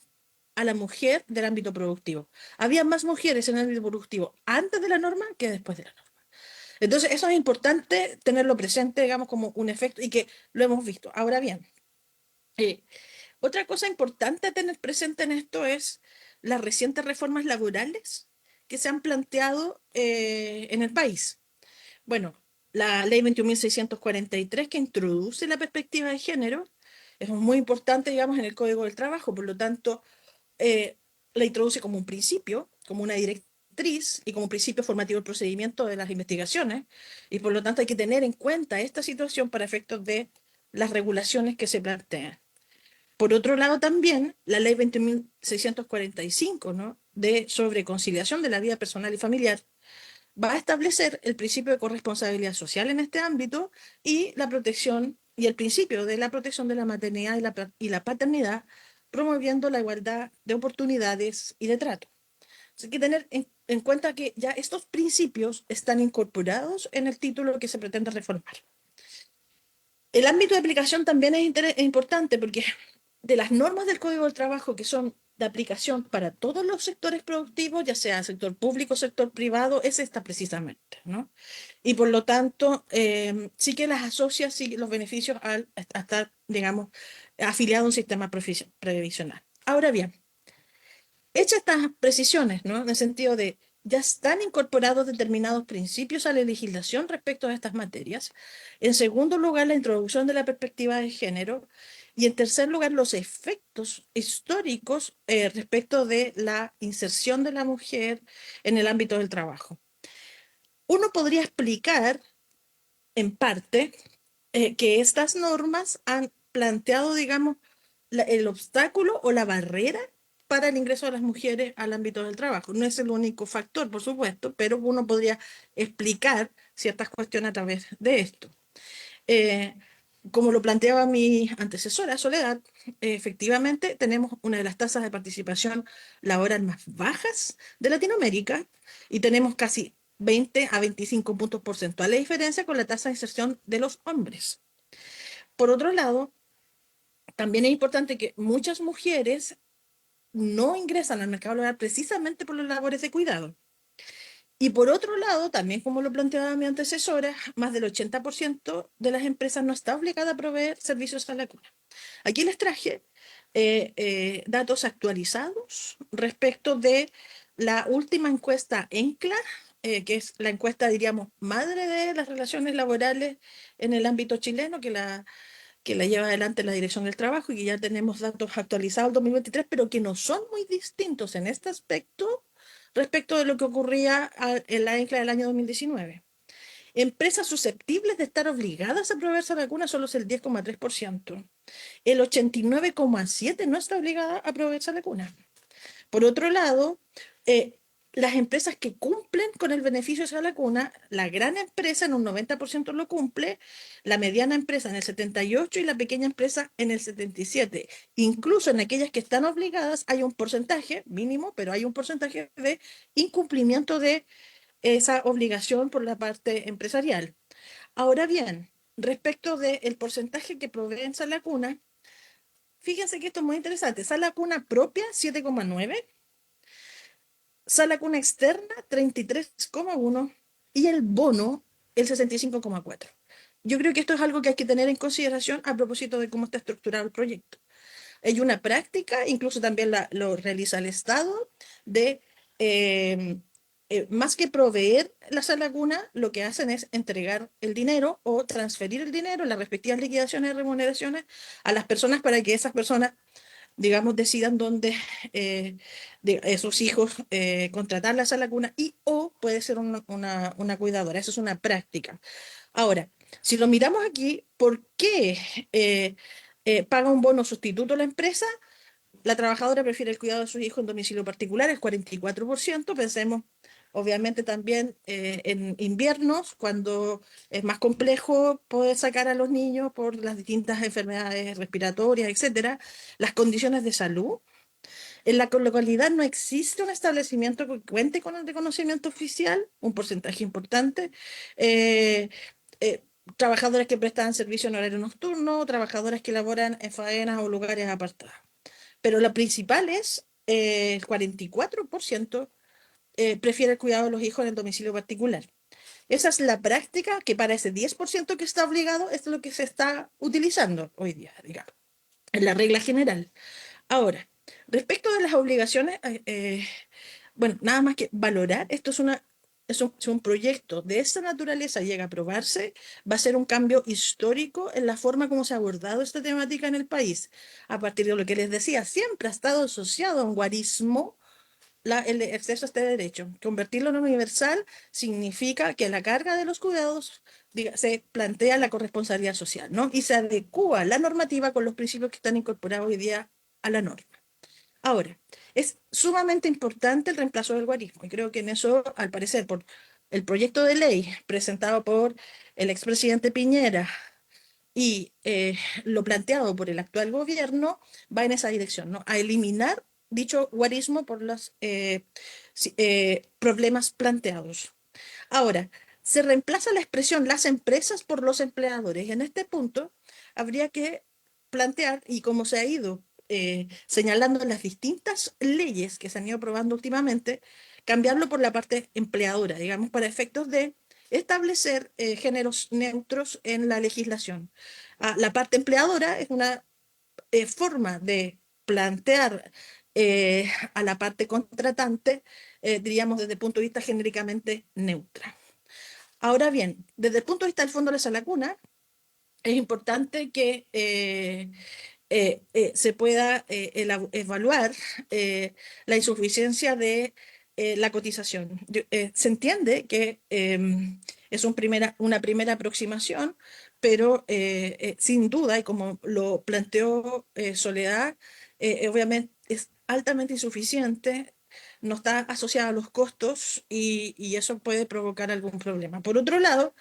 a la mujer del ámbito productivo. Había más mujeres en el ámbito productivo antes de la norma que después de la norma. Entonces, eso es importante tenerlo presente, digamos, como un efecto y que lo hemos visto. Ahora bien, otra cosa importante a tener presente en esto es las recientes reformas laborales que se han planteado en el país. Bueno, la ley 21.643 que introduce la perspectiva de género es muy importante, digamos, en el Código del Trabajo, por lo tanto, la introduce como un principio, como una directriz y como un principio formativo del procedimiento de las investigaciones, y por lo tanto hay que tener en cuenta esta situación para efectos de las regulaciones que se plantean. Por otro lado, también la ley 20.645, ¿no?, sobre conciliación de la vida personal y familiar, va a establecer el principio de corresponsabilidad social en este ámbito y la protección y el principio de la protección de la maternidad y la paternidad, promoviendo la igualdad de oportunidades y de trato. Hay que tener en cuenta que ya estos principios están incorporados en el título que se pretende reformar. El ámbito de aplicación también es importante porque de las normas del Código del Trabajo que son de aplicación para todos los sectores productivos, ya sea sector público, sector privado, es esta precisamente, ¿no? Y por lo tanto, sí que las asocia sí, los beneficios al estar, digamos, afiliado a un sistema previsional. Ahora bien, hechas estas precisiones, ¿no?, en el sentido de ya están incorporados determinados principios a la legislación respecto a estas materias. En segundo lugar, la introducción de la perspectiva de género. Y en tercer lugar, los efectos históricos respecto de la inserción de la mujer en el ámbito del trabajo. Uno podría explicar, en parte, que estas normas han planteado, digamos, el obstáculo o la barrera para el ingreso de las mujeres al ámbito del trabajo. No es el único factor, por supuesto, pero uno podría explicar ciertas cuestiones a través de esto. Como lo planteaba mi antecesora, Soledad, efectivamente tenemos una de las tasas de participación laboral más bajas de Latinoamérica y tenemos casi 20 a 25 puntos porcentuales de diferencia con la tasa de inserción de los hombres. Por otro lado, también es importante que muchas mujeres no ingresan al mercado laboral precisamente por las labores de cuidado. Y por otro lado, también como lo planteaba mi antecesora, más del 80% de las empresas no está obligada a proveer servicios a la cuna. Aquí les traje datos actualizados respecto de la última encuesta ENCLA, que es la encuesta, diríamos, madre de las relaciones laborales en el ámbito chileno, que la lleva adelante la Dirección del Trabajo y que ya tenemos datos actualizados del 2023, pero que no son muy distintos en este aspecto respecto de lo que ocurría en la ENCLA del año 2019. Empresas susceptibles de estar obligadas a proveerse la vacuna solo es el 10,3%. El 89,7% no está obligada a proveerse la vacuna. Por otro lado, las empresas que cumplen con el beneficio de la vacuna, la gran empresa en un 90% lo cumple, la mediana empresa en el 78% y la pequeña empresa en el 77%. Incluso en aquellas que están obligadas hay un porcentaje mínimo, pero hay un porcentaje de incumplimiento de esa obligación por la parte empresarial. Ahora bien, respecto del porcentaje que proveen sala cuna, fíjense que esto es muy interesante. Sala cuna propia, 7,9%. Sala cuna externa, 33,1%. Y el bono, el 65,4%. Yo creo que esto es algo que hay que tener en consideración a propósito de cómo está estructurado el proyecto. Hay una práctica, incluso también lo realiza el Estado, de más que proveer la sala cuna, lo que hacen es entregar el dinero o transferir el dinero, las respectivas liquidaciones y remuneraciones a las personas para que esas personas, digamos, decidan dónde sus hijos contratar la sala cuna y o puede ser una cuidadora. Eso es una práctica. Ahora, si lo miramos aquí, ¿por qué paga un bono sustituto la empresa? La trabajadora prefiere el cuidado de sus hijos en domicilio particular, el 44%. Pensemos, obviamente, también en inviernos, cuando es más complejo poder sacar a los niños por las distintas enfermedades respiratorias, etcétera, las condiciones de salud. En la localidad no existe un establecimiento que cuente con el reconocimiento oficial, un porcentaje importante. Eh, eh, Trabajadores que prestan servicio en horario nocturno, trabajadores que laboran en faenas o lugares apartados. Pero la principal es el 44% prefiere el cuidado de los hijos en el domicilio particular. Esa es la práctica que para ese 10% que está obligado es lo que se está utilizando hoy día, digamos, en la regla general. Ahora, respecto de las obligaciones, bueno, nada más que valorar, esto es un proyecto de esta naturaleza, llega a aprobarse, va a ser un cambio histórico en la forma como se ha abordado esta temática en el país. A partir de lo que les decía, siempre ha estado asociado a un guarismo el acceso a este derecho. Convertirlo en universal significa que la carga de los cuidados se plantea la corresponsabilidad social, ¿no? Y se adecúa la normativa con los principios que están incorporados hoy día a la norma. Ahora, es sumamente importante el reemplazo del guarismo y creo que en eso, al parecer, por el proyecto de ley presentado por el expresidente Piñera y lo planteado por el actual gobierno, va en esa dirección, ¿no? A eliminar dicho guarismo por los problemas planteados. Ahora, se reemplaza la expresión las empresas por los empleadores. En este punto habría que plantear, y como se ha ido señalando en las distintas leyes que se han ido aprobando últimamente, cambiarlo por la parte empleadora, digamos, para efectos de establecer géneros neutros en la legislación. La parte empleadora es una forma de plantear a la parte contratante, diríamos, desde el punto de vista genéricamente neutra. Ahora bien, desde el punto de vista del Fondo de la Sala Cuna, es importante que se pueda evaluar la insuficiencia de la cotización. Se entiende que es una primera aproximación, pero sin duda, y como lo planteó Soledad, obviamente es altamente insuficiente, no está asociada a los costos y eso puede provocar algún problema. Por otro lado,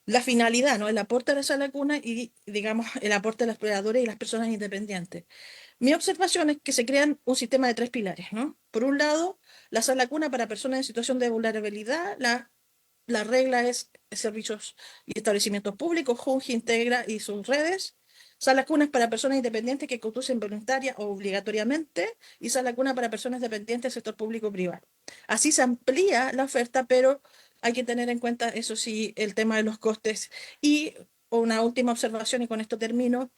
la finalidad, ¿no? El aporte de esa lacuna y, digamos, el aporte de los predadores y las personas independientes. Mi observación es que se crean un sistema de tres pilares, ¿no? Por un lado, la sala cuna para personas en situación de vulnerabilidad, la regla es servicios y establecimientos públicos, Junji, Integra y sus redes. Sala cunas para personas independientes que conducen voluntaria o obligatoriamente y sala cuna para personas dependientes del sector público o privado. Así se amplía la oferta, pero hay que tener en cuenta, eso sí, el tema de los costes. Y una última observación, y con esto termino,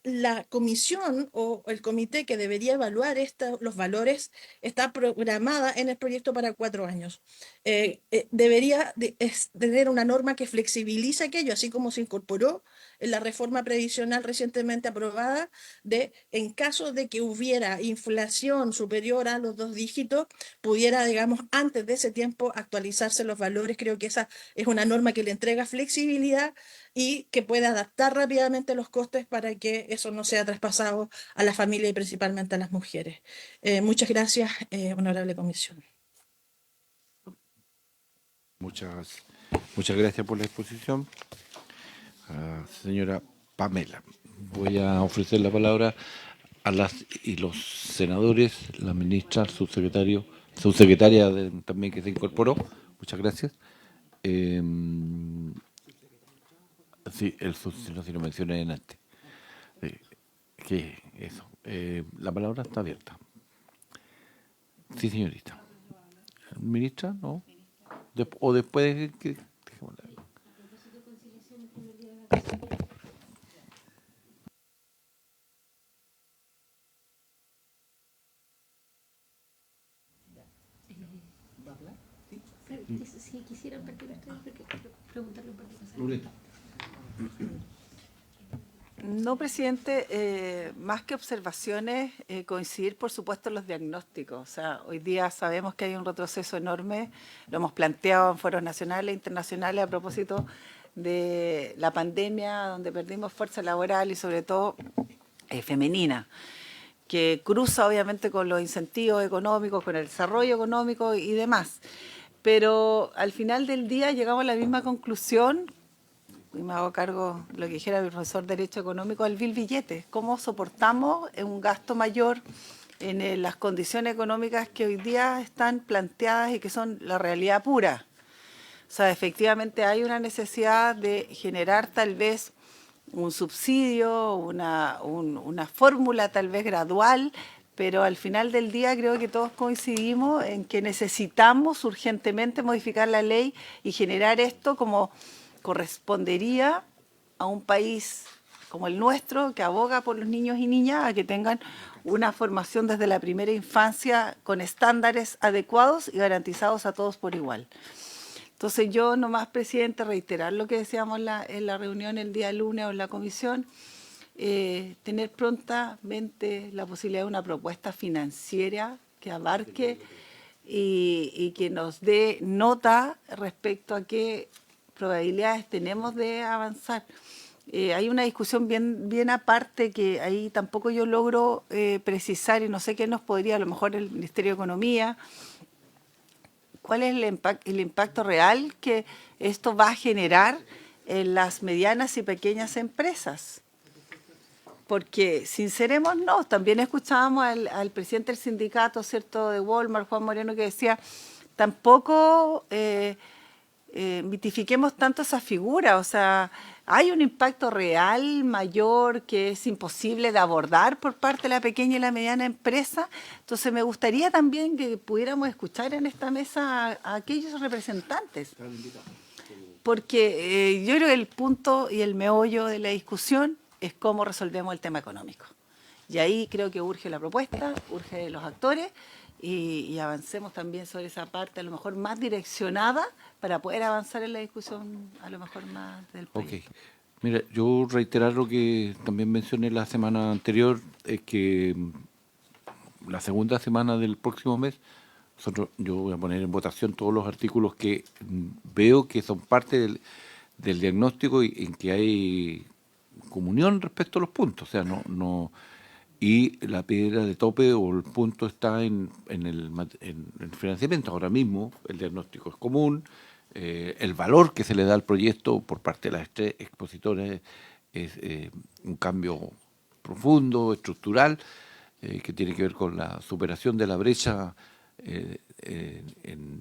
la comisión o el comité que debería evaluar los valores está programada en el proyecto para 4 años. Debería tener una norma que flexibilice aquello, así como se incorporó en la reforma previsional recientemente aprobada, en caso de que hubiera inflación superior a los 2 dígitos, pudiera, digamos, antes de ese tiempo actualizarse los valores. Creo que esa es una norma que le entrega flexibilidad y que puede adaptar rápidamente los costes para que eso no sea traspasado a la familia y principalmente a las mujeres. Muchas gracias, honorable comisión. Muchas gracias por la exposición. Señora Pamela, voy a ofrecer la palabra a las y los senadores, la ministra, subsecretaria también que se incorporó. Muchas gracias. Sí, si lo mencioné antes. Que eso. La palabra está abierta. Sí, señorita. ¿Ministra? ¿No? O después de que... Si quisieran partir ustedes, preguntarle un par de cosas. Lorena. No, presidente, más que observaciones, coincidir, por supuesto, en los diagnósticos. O sea, hoy día sabemos que hay un retroceso enorme, lo hemos planteado en foros nacionales e internacionales a propósito de la pandemia, donde perdimos fuerza laboral y sobre todo femenina, que cruza obviamente con los incentivos económicos, con el desarrollo económico y demás. Pero al final del día llegamos a la misma conclusión, y me hago cargo de lo que dijera mi profesor de Derecho Económico, del vil billete. ¿Cómo soportamos un gasto mayor en las condiciones económicas que hoy día están planteadas y que son la realidad pura? O sea, efectivamente hay una necesidad de generar tal vez un subsidio, una fórmula tal vez gradual, pero al final del día creo que todos coincidimos en que necesitamos urgentemente modificar la ley y generar esto como correspondería a un país como el nuestro, que aboga por los niños y niñas a que tengan una formación desde la primera infancia con estándares adecuados y garantizados a todos por igual. Entonces yo nomás, presidente, reiterar lo que decíamos en la reunión el día lunes o en la comisión, tener prontamente la posibilidad de una propuesta financiera que abarque y que nos dé nota respecto a qué probabilidades tenemos de avanzar. Hay una discusión bien aparte que ahí tampoco yo logro precisar y no sé qué nos podría, a lo mejor el Ministerio de Economía, cuál es el impacto real que esto va a generar en las medianas y pequeñas empresas. Porque, sincerémonos, también escuchábamos al presidente del sindicato, ¿cierto?, de Walmart, Juan Moreno, que decía, tampoco mitifiquemos tanto esa figura, o sea, hay un impacto real mayor que es imposible de abordar por parte de la pequeña y la mediana empresa. Entonces me gustaría también que pudiéramos escuchar en esta mesa a aquellos representantes, porque yo creo que el punto y el meollo de la discusión es cómo resolvemos el tema económico. Y ahí creo que urge la propuesta, urge los actores y avancemos también sobre esa parte, a lo mejor más direccionada, para poder avanzar en la discusión, a lo mejor más del proyecto. Ok. Mira, yo reiterar lo que también mencioné la semana anterior, es que la segunda semana del próximo mes, yo voy a poner en votación todos los artículos que veo que son parte del diagnóstico y en que hay comunión respecto a los puntos, o sea, y la piedra de tope o el punto está en el financiamiento. Ahora mismo el diagnóstico es común, el valor que se le da al proyecto por parte de las tres expositores es un cambio profundo, estructural, que tiene que ver con la superación de la brecha de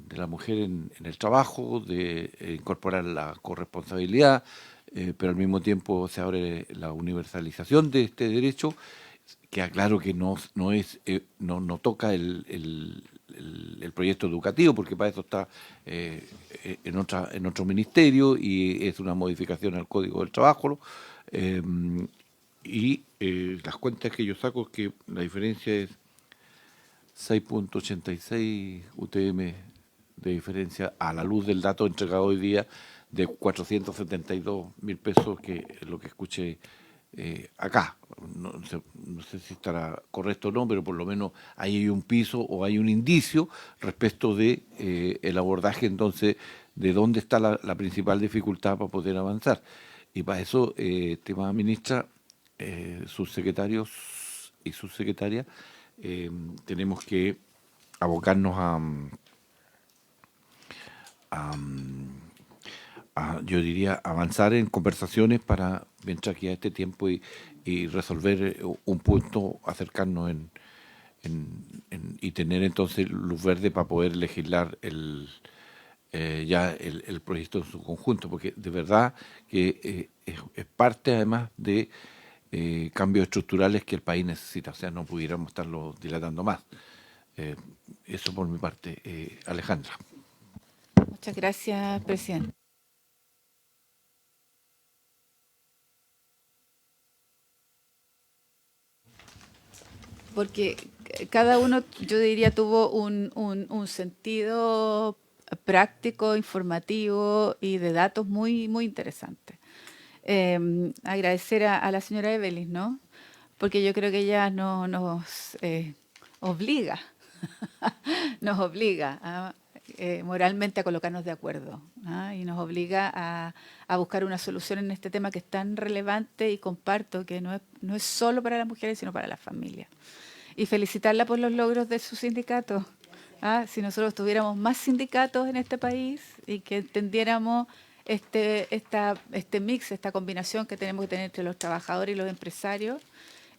la mujer en el trabajo, de incorporar la corresponsabilidad, pero al mismo tiempo se abre la universalización de este derecho. Queda claro que no toca el proyecto educativo, porque para eso está en otro ministerio y es una modificación al Código del Trabajo. Las cuentas que yo saco es que la diferencia es 6.86 UTM de diferencia a la luz del dato entregado hoy día de 472.000 pesos, que es lo que escuché acá. No sé si estará correcto o no, pero por lo menos ahí hay un piso o hay un indicio respecto de el abordaje entonces de dónde está la principal dificultad para poder avanzar. Y para eso, estimada ministra, subsecretarios y subsecretarias, tenemos que abocarnos yo diría, avanzar en conversaciones para, mientras que a este tiempo y resolver un punto, acercarnos y tener entonces luz verde para poder legislar el proyecto en su conjunto, porque de verdad que es parte además de cambios estructurales que el país necesita, o sea, no pudiéramos estarlo dilatando más. Eso por mi parte, Alejandra. Muchas gracias, presidente. Porque cada uno, yo diría, tuvo un sentido práctico, informativo y de datos muy, muy interesante. Agradecer a la señora Evelyn, ¿no? Porque yo creo que ella nos obliga, nos obliga moralmente a colocarnos de acuerdo, y nos obliga a buscar una solución en este tema que es tan relevante, y comparto que no es solo para las mujeres, sino para las familias. Y felicitarla por los logros de su sindicato. Si nosotros tuviéramos más sindicatos en este país y que entendiéramos este mix, esta combinación que tenemos que tener entre los trabajadores y los empresarios,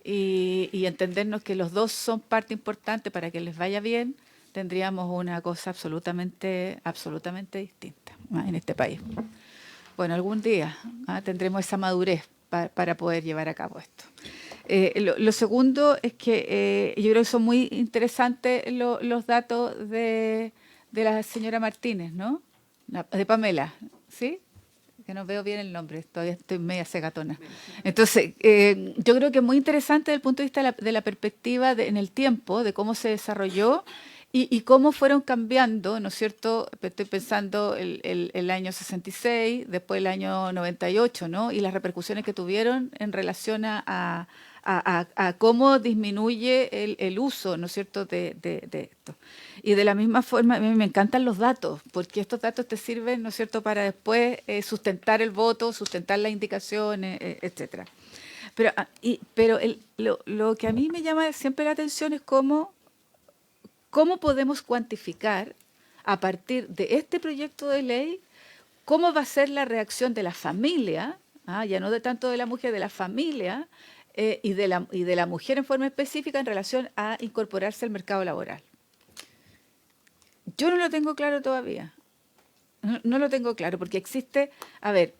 y entendernos que los dos son parte importante para que les vaya bien, tendríamos una cosa absolutamente distinta en este país. Bueno, algún día tendremos esa madurez para poder llevar a cabo esto. Lo segundo es que yo creo que son muy interesantes los datos de la señora Martínez, ¿no? De Pamela, ¿sí? Que no veo bien el nombre, todavía estoy media cegatona. Entonces, yo creo que es muy interesante desde el punto de vista de la perspectiva en el tiempo, de cómo se desarrolló y cómo fueron cambiando, ¿no es cierto? Estoy pensando el año 66, después el año 98, ¿no? Y las repercusiones que tuvieron en relación a cómo disminuye el uso, ¿no es cierto?, de esto. Y de la misma forma, a mí me encantan los datos, porque estos datos te sirven, ¿no es cierto?, para después sustentar el voto, sustentar las indicaciones, etcétera. Pero lo que a mí me llama siempre la atención es cómo podemos cuantificar a partir de este proyecto de ley cómo va a ser la reacción de la familia, ya no de tanto de la mujer, de la familia, y de la mujer en forma específica en relación a incorporarse al mercado laboral. Yo no lo tengo claro todavía. No lo tengo claro, porque existe, a ver,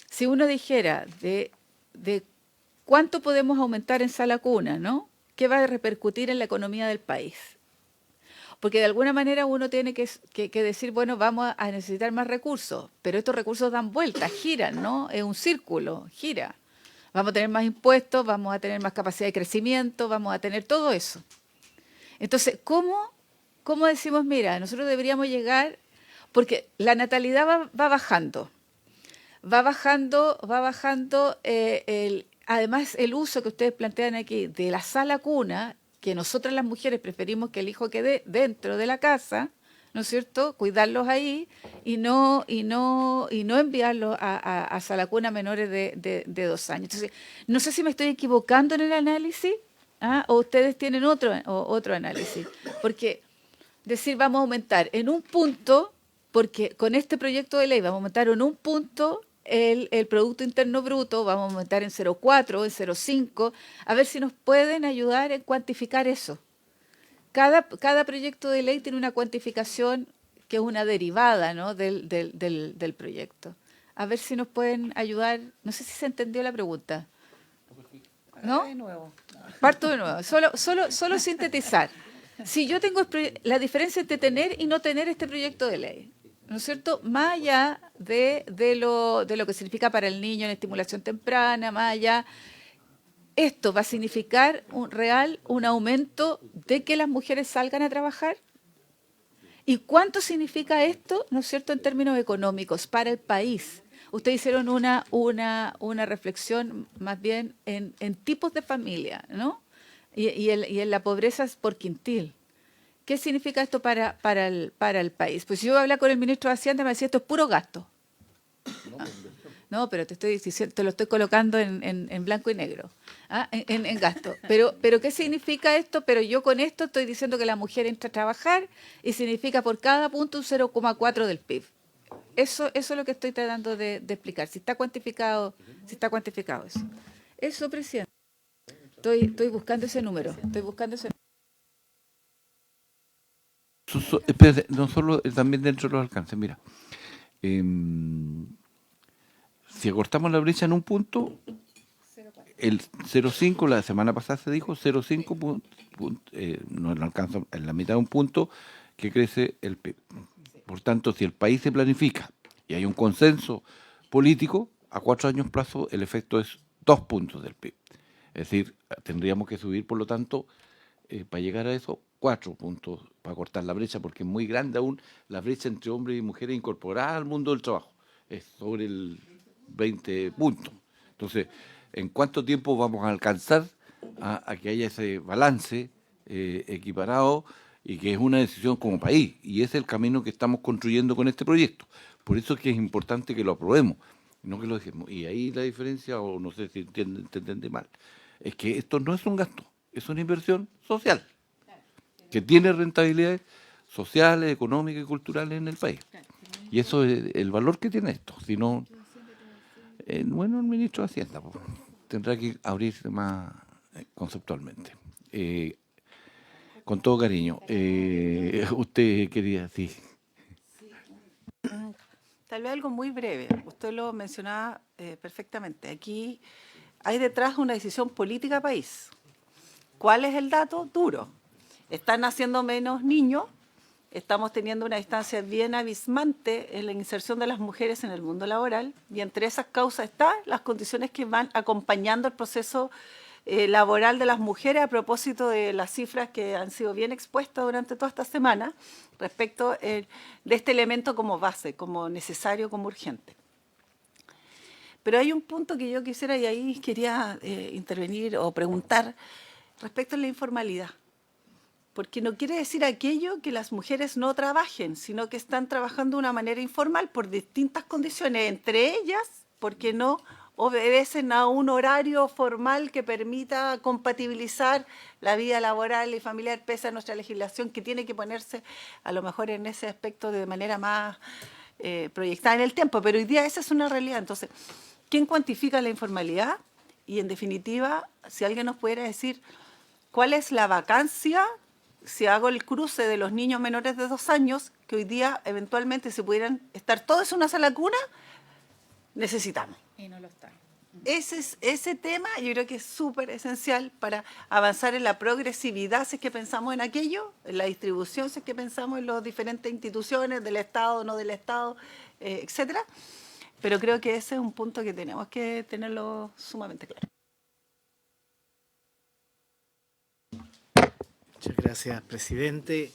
si uno dijera de cuánto podemos aumentar en sala cuna, ¿no? ¿Qué va a repercutir en la economía del país? Porque de alguna manera uno tiene que decir, bueno, vamos a necesitar más recursos, pero estos recursos dan vueltas, giran, ¿no? Es un círculo, gira. Vamos a tener más impuestos, vamos a tener más capacidad de crecimiento, vamos a tener todo eso. Entonces, ¿cómo decimos, mira, nosotros deberíamos llegar, porque la natalidad va bajando, además el uso que ustedes plantean aquí de la sala cuna, que nosotras las mujeres preferimos que el hijo quede dentro de la casa, ¿no es cierto?, cuidarlos ahí y no enviarlos a sala cuna menores de 2 años. Entonces, no sé si me estoy equivocando en el análisis, o ustedes tienen otro análisis, porque decir vamos a aumentar en un punto, porque con este proyecto de ley vamos a aumentar en un punto el Producto Interno Bruto, vamos a aumentar en 0,4, en 0,5, a ver si nos pueden ayudar en cuantificar eso. Cada proyecto de ley tiene una cuantificación que es una derivada, ¿no?, del proyecto. A ver si nos pueden ayudar. No sé si se entendió la pregunta. ¿No? Parto de nuevo. Solo sintetizar. Si yo tengo la diferencia entre tener y no tener este proyecto de ley, ¿no es cierto?, más allá de lo que significa para el niño en estimulación temprana, más allá, ¿esto va a significar un aumento de que las mujeres salgan a trabajar? ¿Y cuánto significa esto, ¿no es cierto?, en términos económicos para el país? Ustedes hicieron una reflexión más bien en tipos de familia, ¿no? Y en la pobreza por quintil. ¿Qué significa esto para el país? Pues si yo hablaba con el ministro de Hacienda, me decía, esto es puro gasto. No, pero te lo estoy colocando en blanco y negro, en gasto. Pero ¿qué significa esto? Pero yo con esto estoy diciendo que la mujer entra a trabajar y significa por cada punto un 0,4 del PIB. Eso es lo que estoy tratando de explicar. Si está cuantificado eso. Eso, presidente. Estoy buscando ese número. Espérate, no solo, también dentro de los alcances. Mira, si acortamos la brecha en un punto, el 0,5, la semana pasada se dijo, 0,5 no alcanza en la mitad de un punto que crece el PIB. Por tanto, si el país se planifica y hay un consenso político, a 4 años plazo el efecto es 2 puntos del PIB. Es decir, tendríamos que subir, por lo tanto, para llegar a eso, 4 puntos para cortar la brecha, porque es muy grande aún la brecha entre hombres y mujeres incorporadas al mundo del trabajo. Es sobre el 20 puntos. Entonces, ¿en cuánto tiempo vamos a alcanzar a que haya ese balance equiparado y que es una decisión como país? Y ese es el camino que estamos construyendo con este proyecto. Por eso es que es importante que lo aprobemos, no que lo dejemos. Y ahí la diferencia, o no sé si te entendí mal, es que esto no es un gasto, es una inversión social, que tiene rentabilidades sociales, económicas y culturales en el país. Y eso es el valor que tiene esto. Si no, bueno, el ministro de Hacienda pues, tendrá que abrirse más conceptualmente. Con todo cariño, usted quería decir. Tal vez algo muy breve. Usted lo mencionaba perfectamente. Aquí hay detrás una decisión política país. ¿Cuál es el dato? Duro. Están naciendo menos niños, estamos teniendo una distancia bien abismante en la inserción de las mujeres en el mundo laboral y entre esas causas están las condiciones que van acompañando el proceso laboral de las mujeres a propósito de las cifras que han sido bien expuestas durante toda esta semana respecto de este elemento como base, como necesario, como urgente. Pero hay un punto que yo quisiera, y ahí quería intervenir o preguntar respecto a la informalidad. Porque no quiere decir aquello que las mujeres no trabajen, sino que están trabajando de una manera informal por distintas condiciones, entre ellas porque no obedecen a un horario formal que permita compatibilizar la vida laboral y familiar pese a nuestra legislación que tiene que ponerse a lo mejor en ese aspecto de manera más proyectada en el tiempo, pero hoy día esa es una realidad. Entonces, ¿quién cuantifica la informalidad? Y en definitiva, si alguien nos pudiera decir cuál es la vacancia, si hago el cruce de los niños menores de 2 años, que hoy día eventualmente se pudieran estar todos en una sola cuna, necesitamos. Y no lo están. Ese tema yo creo que es súper esencial para avanzar en la progresividad, si es que pensamos en aquello, en la distribución, si es que pensamos en las diferentes instituciones del Estado, no del Estado, etcétera. Pero creo que ese es un punto que tenemos que tenerlo sumamente claro. Muchas gracias, presidente.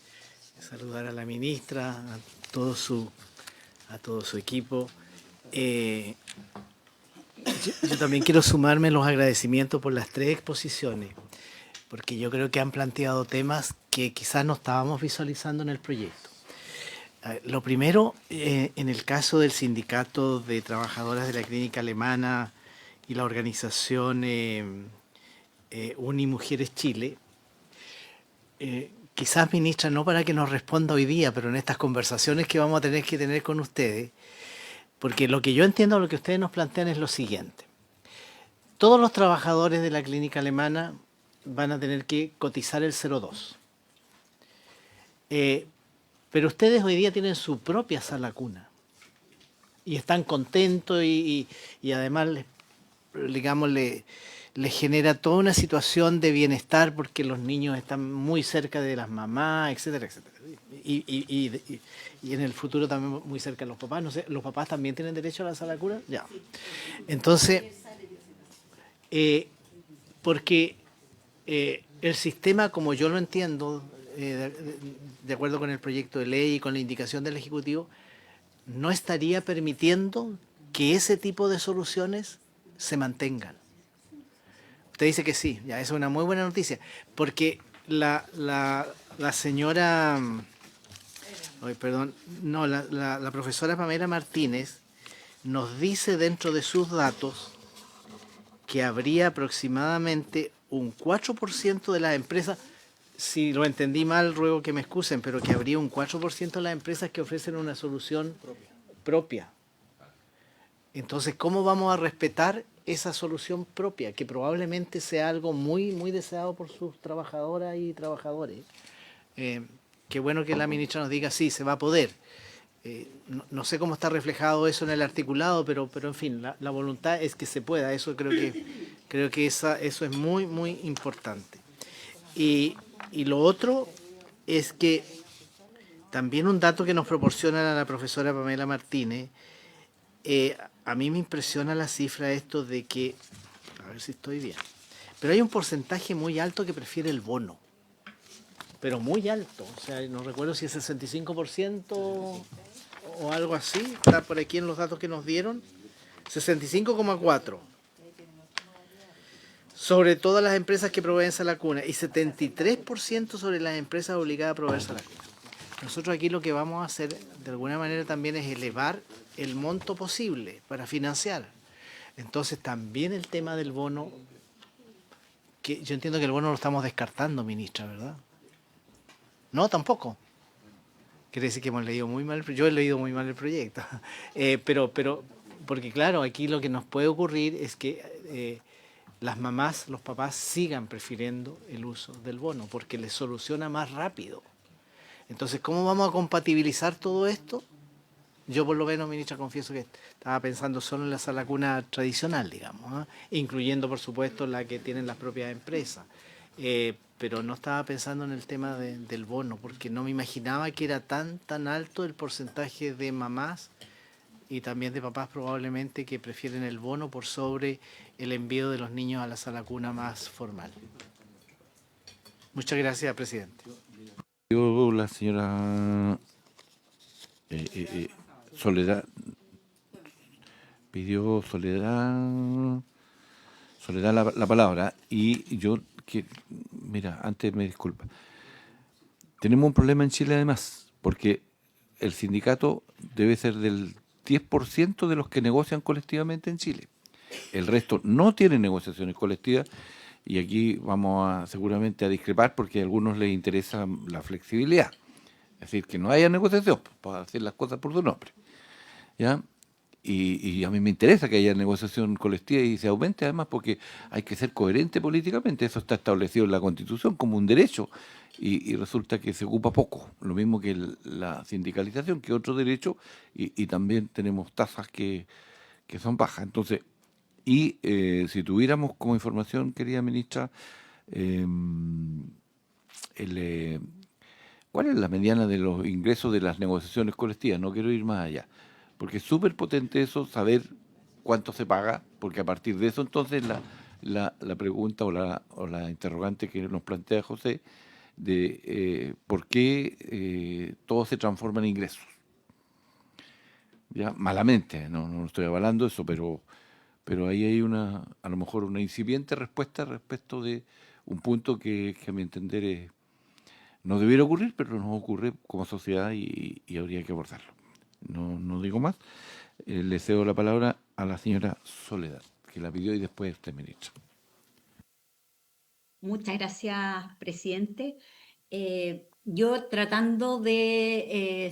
Saludar a la ministra, a todo su equipo. Yo también quiero sumarme los agradecimientos por las 3 exposiciones, porque yo creo que han planteado temas que quizás no estábamos visualizando en el proyecto. Lo primero, en el caso del Sindicato de Trabajadoras de la Clínica Alemana y la organización Unimujeres Chile, quizás, ministra, no para que nos responda hoy día, pero en estas conversaciones que vamos a tener que tener con ustedes, porque lo que yo entiendo, lo que ustedes nos plantean es lo siguiente. Todos los trabajadores de la clínica alemana van a tener que cotizar el 0,2. Pero ustedes hoy día tienen su propia sala cuna y están contentos y además, les genera toda una situación de bienestar porque los niños están muy cerca de las mamás, etcétera, etcétera. Y en el futuro también muy cerca de los papás. No sé, ¿los papás también tienen derecho a la sala cuna? Ya. Entonces, porque el sistema, como yo lo entiendo, de acuerdo con el proyecto de ley y con la indicación del Ejecutivo, no estaría permitiendo que ese tipo de soluciones se mantengan. Usted dice que sí, ya, eso es una muy buena noticia, porque la señora, la profesora Pamela Martínez nos dice dentro de sus datos que habría aproximadamente un 4% de las empresas, si lo entendí mal, ruego que me excusen, pero que habría un 4% de las empresas que ofrecen una solución propia. Entonces, ¿cómo vamos a respetar esa solución propia? Que probablemente sea algo muy, muy deseado por sus trabajadoras y trabajadores. Qué bueno que la ministra nos diga, sí, se va a poder. No sé cómo está reflejado eso en el articulado, pero en fin, la voluntad es que se pueda. Eso creo que eso es muy, muy importante. Y lo otro es que también un dato que nos proporciona la profesora Pamela Martínez, a mí me impresiona la cifra esto de que, a ver si estoy bien, pero hay un porcentaje muy alto que prefiere el bono. pero muy alto. O sea, no recuerdo si es 65% o algo así. Está por aquí en los datos que nos dieron. 65,4%. Sobre todas las empresas que proveen salacuna y 73% sobre las empresas obligadas a proveer salacuna. Nosotros aquí lo que vamos a hacer de alguna manera también es elevar el monto posible para financiar. Entonces también el tema del bono, que yo entiendo que el bono lo estamos descartando, ministra, ¿verdad? No, tampoco. Quiere decir que hemos leído muy mal, yo he leído muy mal el proyecto. Pero, porque claro, aquí lo que nos puede ocurrir es que las mamás, los papás sigan prefiriendo el uso del bono porque les soluciona más rápido. Entonces, ¿cómo vamos a compatibilizar todo esto? Yo por lo menos, ministra, confieso que estaba pensando solo en la salacuna tradicional, digamos, incluyendo, por supuesto, la que tienen las propias empresas. Pero no estaba pensando en el tema del bono, porque no me imaginaba que era tan alto el porcentaje de mamás y también de papás probablemente que prefieren el bono por sobre el envío de los niños a la salacuna más formal. Muchas gracias, presidente. La señora Soledad pidió Soledad la palabra y yo mira, antes me disculpa. Tenemos un problema en Chile además, porque el sindicato debe ser del 10% de los que negocian colectivamente en Chile. El resto no tiene negociaciones colectivas. Y aquí vamos seguramente a discrepar porque a algunos les interesa la flexibilidad. Es decir, que no haya negociación para hacer las cosas por su nombre. ¿Ya? Y a mí me interesa que haya negociación colectiva y se aumente además porque hay que ser coherente políticamente. Eso está establecido en la Constitución como un derecho y resulta que se ocupa poco. Lo mismo que la sindicalización, que es otro derecho, y también tenemos tasas que son bajas. Entonces, y si tuviéramos como información, querida ministra, ¿cuál es la mediana de los ingresos de las negociaciones colectivas? No quiero ir más allá, porque es súper potente eso, saber cuánto se paga, porque a partir de eso entonces la pregunta o la interrogante que nos plantea José, de por qué todo se transforma en ingresos. Ya, malamente, no estoy avalando eso, pero ahí hay a lo mejor una incipiente respuesta respecto de un punto que a mi entender no debiera ocurrir, pero nos ocurre como sociedad y habría que abordarlo. No digo más. Le cedo la palabra a la señora Soledad, que la pidió, y después usted, ministra. Muchas gracias, presidente. Yo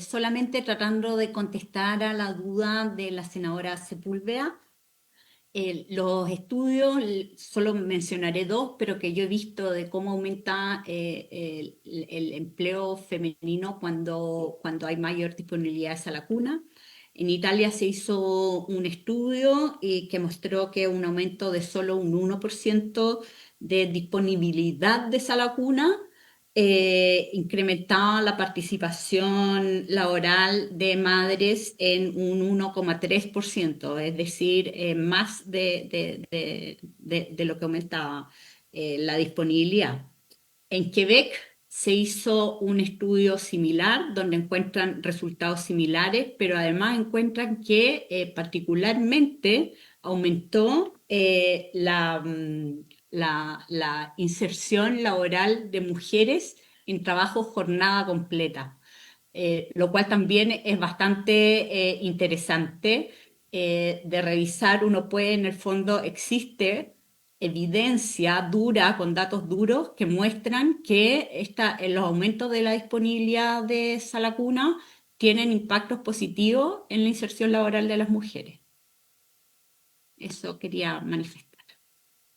solamente tratando de contestar a la duda de la senadora Sepúlveda. Los estudios, solo mencionaré dos, pero que yo he visto de cómo aumenta el empleo femenino cuando hay mayor disponibilidad de salacuna. En Italia se hizo un estudio que mostró que un aumento de solo un 1% de disponibilidad de salacuna incrementaba la participación laboral de madres en un 1,3%, es decir, más de lo que aumentaba la disponibilidad. En Quebec se hizo un estudio similar donde encuentran resultados similares, pero además encuentran que particularmente aumentó la inserción laboral de mujeres en trabajo jornada completa, lo cual también es bastante interesante de revisar. Uno puede, en el fondo, existe evidencia dura, con datos duros, que muestran que los aumentos de la disponibilidad de salacuna tienen impactos positivos en la inserción laboral de las mujeres. Eso quería manifestar.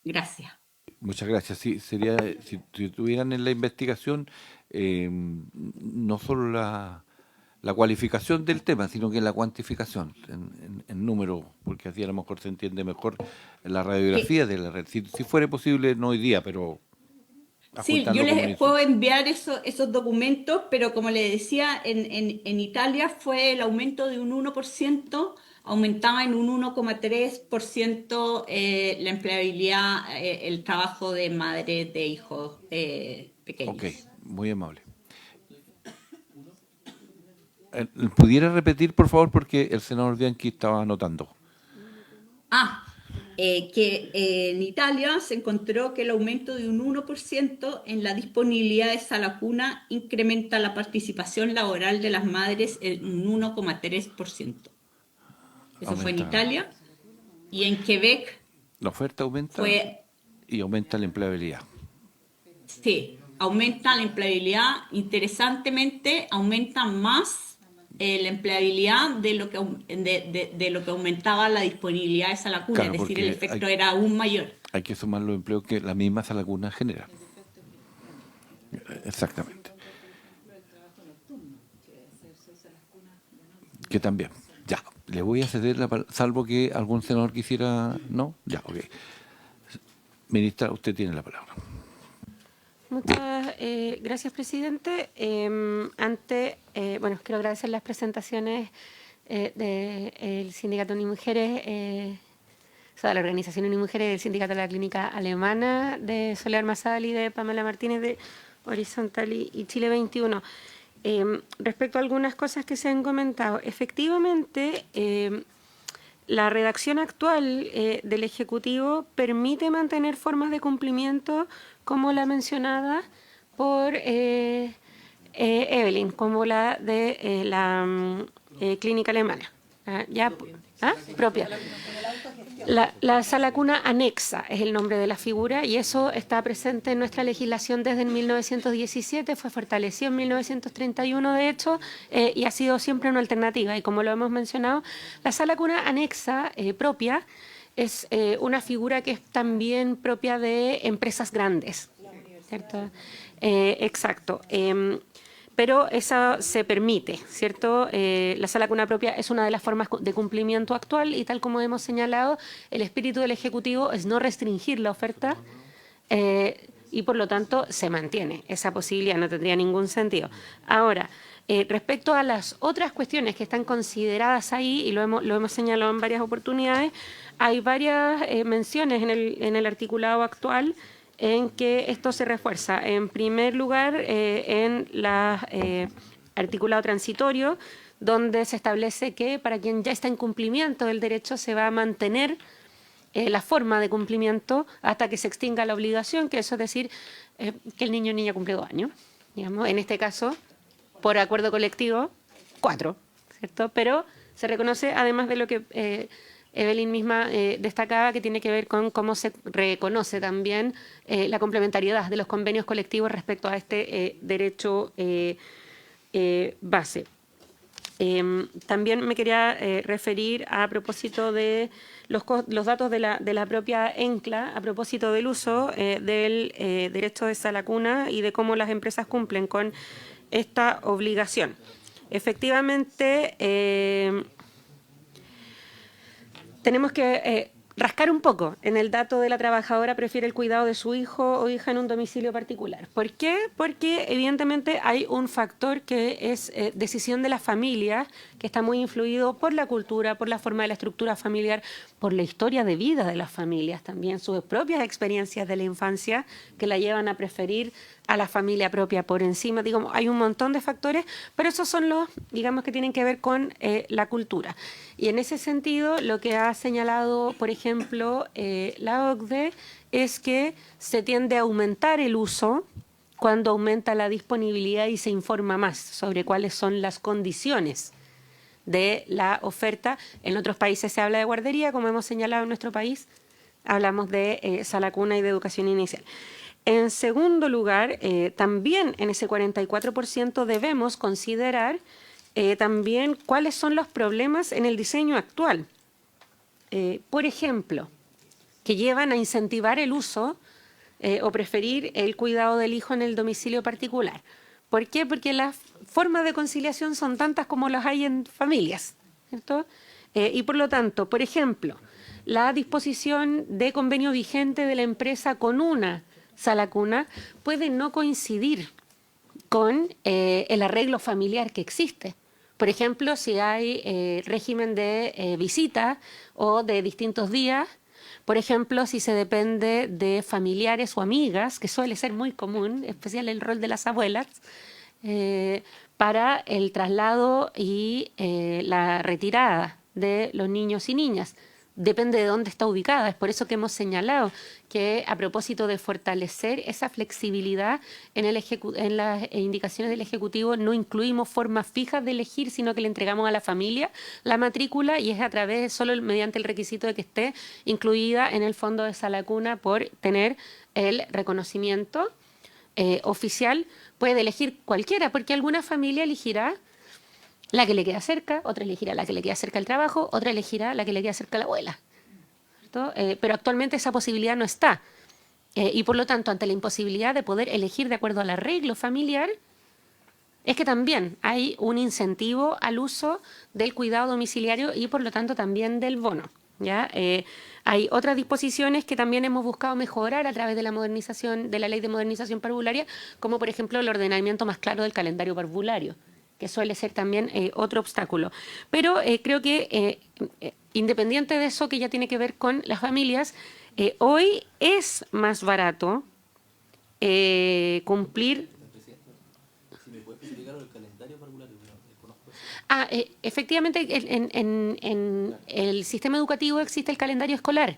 Gracias. Muchas gracias. Sí, sería, si tuvieran en la investigación no solo la cualificación del tema, sino que la cuantificación en números, porque así a lo mejor se entiende mejor la radiografía de la red. Si fuera posible, no hoy día, pero... Sí, yo les puedo enviar esos documentos, pero como les decía, en Italia fue el aumento de un 1%, aumentaba en un 1,3% la empleabilidad, el trabajo de madres de hijos pequeños. Ok, Muy amable. ¿Pudiera repetir, por favor, porque el senador Bianchi estaba anotando? Que en Italia se encontró que el aumento de un 1% en la disponibilidad de sala cuna incrementa la participación laboral de las madres en un 1,3%. Eso fue en Aumenta. Italia. Y en Quebec La oferta aumenta fue, y aumenta la empleabilidad. sí, aumenta la empleabilidad. Interesantemente, aumenta más la empleabilidad de lo que, de lo que aumentaba la disponibilidad de sala cuna, Claro, es decir, porque el efecto era aún mayor. Hay que sumar los empleos que la misma sala cuna genera. Exactamente. Que también. Ya, le voy a ceder la palabra, salvo que algún senador quisiera... ¿No? Ya, ok. Ministra, usted tiene la palabra. Muchas gracias, presidente. Bueno, quiero agradecer las presentaciones del Sindicato Unimujeres, o sea, de la Organización Unimujeres, del Sindicato de la Clínica Alemana, de Soledad Marsal y de Pamela Martínez de Horizontal y Chile 21. Respecto a algunas cosas que se han comentado, efectivamente, la redacción actual del Ejecutivo permite mantener formas de cumplimiento como la mencionada por Evelyn, como la de la clínica alemana, propia. La sala cuna anexa es el nombre de la figura y eso está presente en nuestra legislación desde 1917, fue fortalecido en 1931 de hecho y ha sido siempre una alternativa. Y como lo hemos mencionado, la sala cuna anexa propia es una figura que es también propia de empresas grandes, ¿cierto? Exacto. Pero eso se permite, ¿cierto? La sala cuna propia es una de las formas de cumplimiento actual y tal como hemos señalado, el espíritu del Ejecutivo es no restringir la oferta y por lo tanto se mantiene esa posibilidad, no tendría ningún sentido. Ahora, respecto a las otras cuestiones que están consideradas ahí, y lo hemos señalado en varias oportunidades, hay varias menciones en el articulado actual en que esto se refuerza. En primer lugar, en el articulado transitorio, donde se establece que para quien ya está en cumplimiento del derecho se va a mantener la forma de cumplimiento hasta que se extinga la obligación, que eso es decir, que el niño o niña cumple 2 años. Digamos, en este caso, por acuerdo colectivo, 4, ¿cierto? Pero se reconoce, además de lo que Evelyn misma destacaba, que tiene que ver con cómo se reconoce también la complementariedad de los convenios colectivos respecto a este derecho base. También me quería referir a propósito de los datos de la propia ENCLA, a propósito del uso del derecho de sala cuna y de cómo las empresas cumplen con esta obligación. Efectivamente, tenemos que rascar un poco en el dato de la trabajadora prefiere el cuidado de su hijo o hija en un domicilio particular. ¿Por qué? Porque evidentemente hay un factor que es decisión de la familia, que está muy influido por la cultura, por la forma de la estructura familiar, por la historia de vida de las familias también, sus propias experiencias de la infancia que la llevan a preferir a la familia propia por encima. Digamos, hay un montón de factores, pero esos son los, digamos, que tienen que ver con la cultura. Y en ese sentido, lo que ha señalado, por ejemplo, la OCDE es que se tiende a aumentar el uso cuando aumenta la disponibilidad y se informa más sobre cuáles son las condiciones de la oferta. En otros países se habla de guardería, como hemos señalado en nuestro país, hablamos de sala cuna y de educación inicial. En segundo lugar, también en ese 44% debemos considerar también cuáles son los problemas en el diseño actual. Por ejemplo, que llevan a incentivar el uso o preferir el cuidado del hijo en el domicilio particular. ¿Por qué? Porque las formas de conciliación son tantas como las hay en familias, ¿cierto? Y por lo tanto, por ejemplo, la disposición de convenio vigente de la empresa con una sala cuna puede no coincidir con el arreglo familiar que existe. Por ejemplo, si hay régimen de visita o de distintos días, Por ejemplo, si se depende de familiares o amigas, que suele ser muy común, especial el rol de las abuelas, para el traslado y la retirada de los niños y niñas. Depende de dónde está ubicada. Es por eso que hemos señalado que, a propósito de fortalecer esa flexibilidad en las indicaciones del Ejecutivo, no incluimos formas fijas de elegir, sino que le entregamos a la familia la matrícula, y es a través, solo mediante el requisito de que esté incluida en el fondo de sala cuna por tener el reconocimiento oficial. Puede elegir cualquiera, porque alguna familia elegirá la que le queda cerca, otra elegirá la que le queda cerca del trabajo, otra elegirá la que le queda cerca a la abuela. Pero actualmente esa posibilidad no está. Y por lo tanto, ante la imposibilidad de poder elegir de acuerdo al arreglo familiar, es que también hay un incentivo al uso del cuidado domiciliario y por lo tanto también del bono. ¿Ya? Hay otras disposiciones que también hemos buscado mejorar a través de la modernización de la Ley de Modernización Parvularia, como por ejemplo el ordenamiento más claro del calendario parvulario, que suele ser también otro obstáculo. Pero creo que independiente de eso que ya tiene que ver con las familias, hoy es más barato cumplir... efectivamente, en el sistema educativo existe el calendario escolar.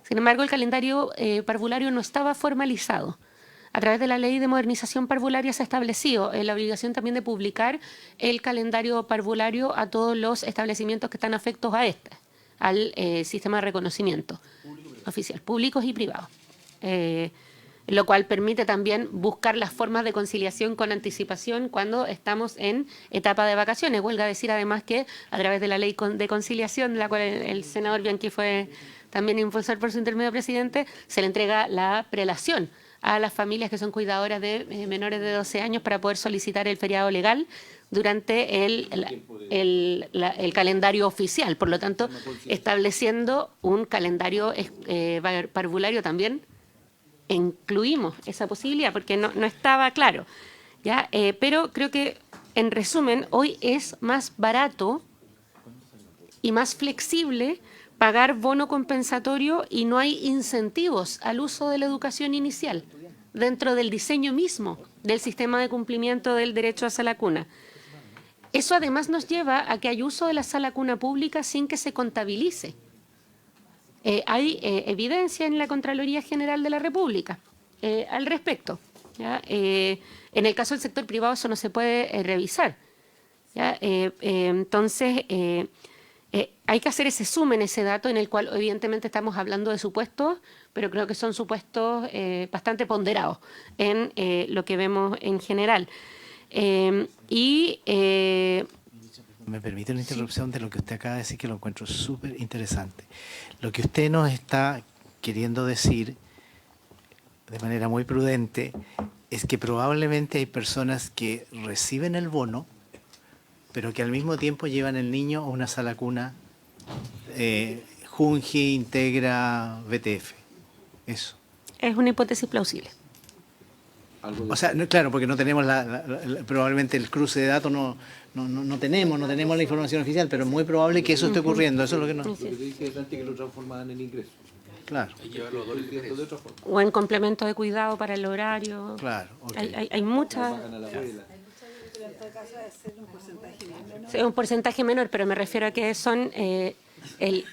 Sin embargo, el calendario parvulario no estaba formalizado. A través de la Ley de Modernización Parvularia se ha establecido la obligación también de publicar el calendario parvulario a todos los establecimientos que están afectos a al sistema de reconocimiento oficial, públicos y privados. Lo cual permite también buscar las formas de conciliación con anticipación cuando estamos en etapa de vacaciones. Huelga decir además que a través de la Ley de Conciliación, de la cual el senador Bianchi fue también impulsor por su intermedio presidente, se le entrega la prelación a las familias que son cuidadoras de menores de 12 años para poder solicitar el feriado legal durante el calendario oficial. Por lo tanto, estableciendo un calendario parvulario también incluimos esa posibilidad porque no estaba claro. ¿Ya? Pero creo que, en resumen, hoy es más barato y más flexible pagar bono compensatorio y no hay incentivos al uso de la educación inicial dentro del diseño mismo del sistema de cumplimiento del derecho a sala cuna. Eso además nos lleva a que hay uso de la sala cuna pública sin que se contabilice. Hay evidencia en la Contraloría General de la República al respecto. ¿Ya? En el caso del sector privado eso no se puede revisar. ¿Ya? Entonces, hay que hacer ese sumen, ese dato en el cual evidentemente estamos hablando de supuestos, pero creo que son supuestos bastante ponderados en lo que vemos en general. Me permite una interrupción de lo que usted acaba de decir, que lo encuentro súper interesante. Lo que usted nos está queriendo decir de manera muy prudente es que probablemente hay personas que reciben el bono, pero que al mismo tiempo llevan el niño a una sala cuna Junji, Integra, BTF. Eso. Es una hipótesis plausible. O sea, claro, porque no tenemos probablemente el cruce de datos, no tenemos la información oficial, pero es muy probable que eso esté ocurriendo. Eso es lo que no. Lo que te dije antes, que lo transformaban en ingreso. Claro. Hay que llevarlo de otra forma. O en complemento de cuidado para el horario. Claro. Okay. Hay muchas. Es un porcentaje menor, pero me refiero a que son el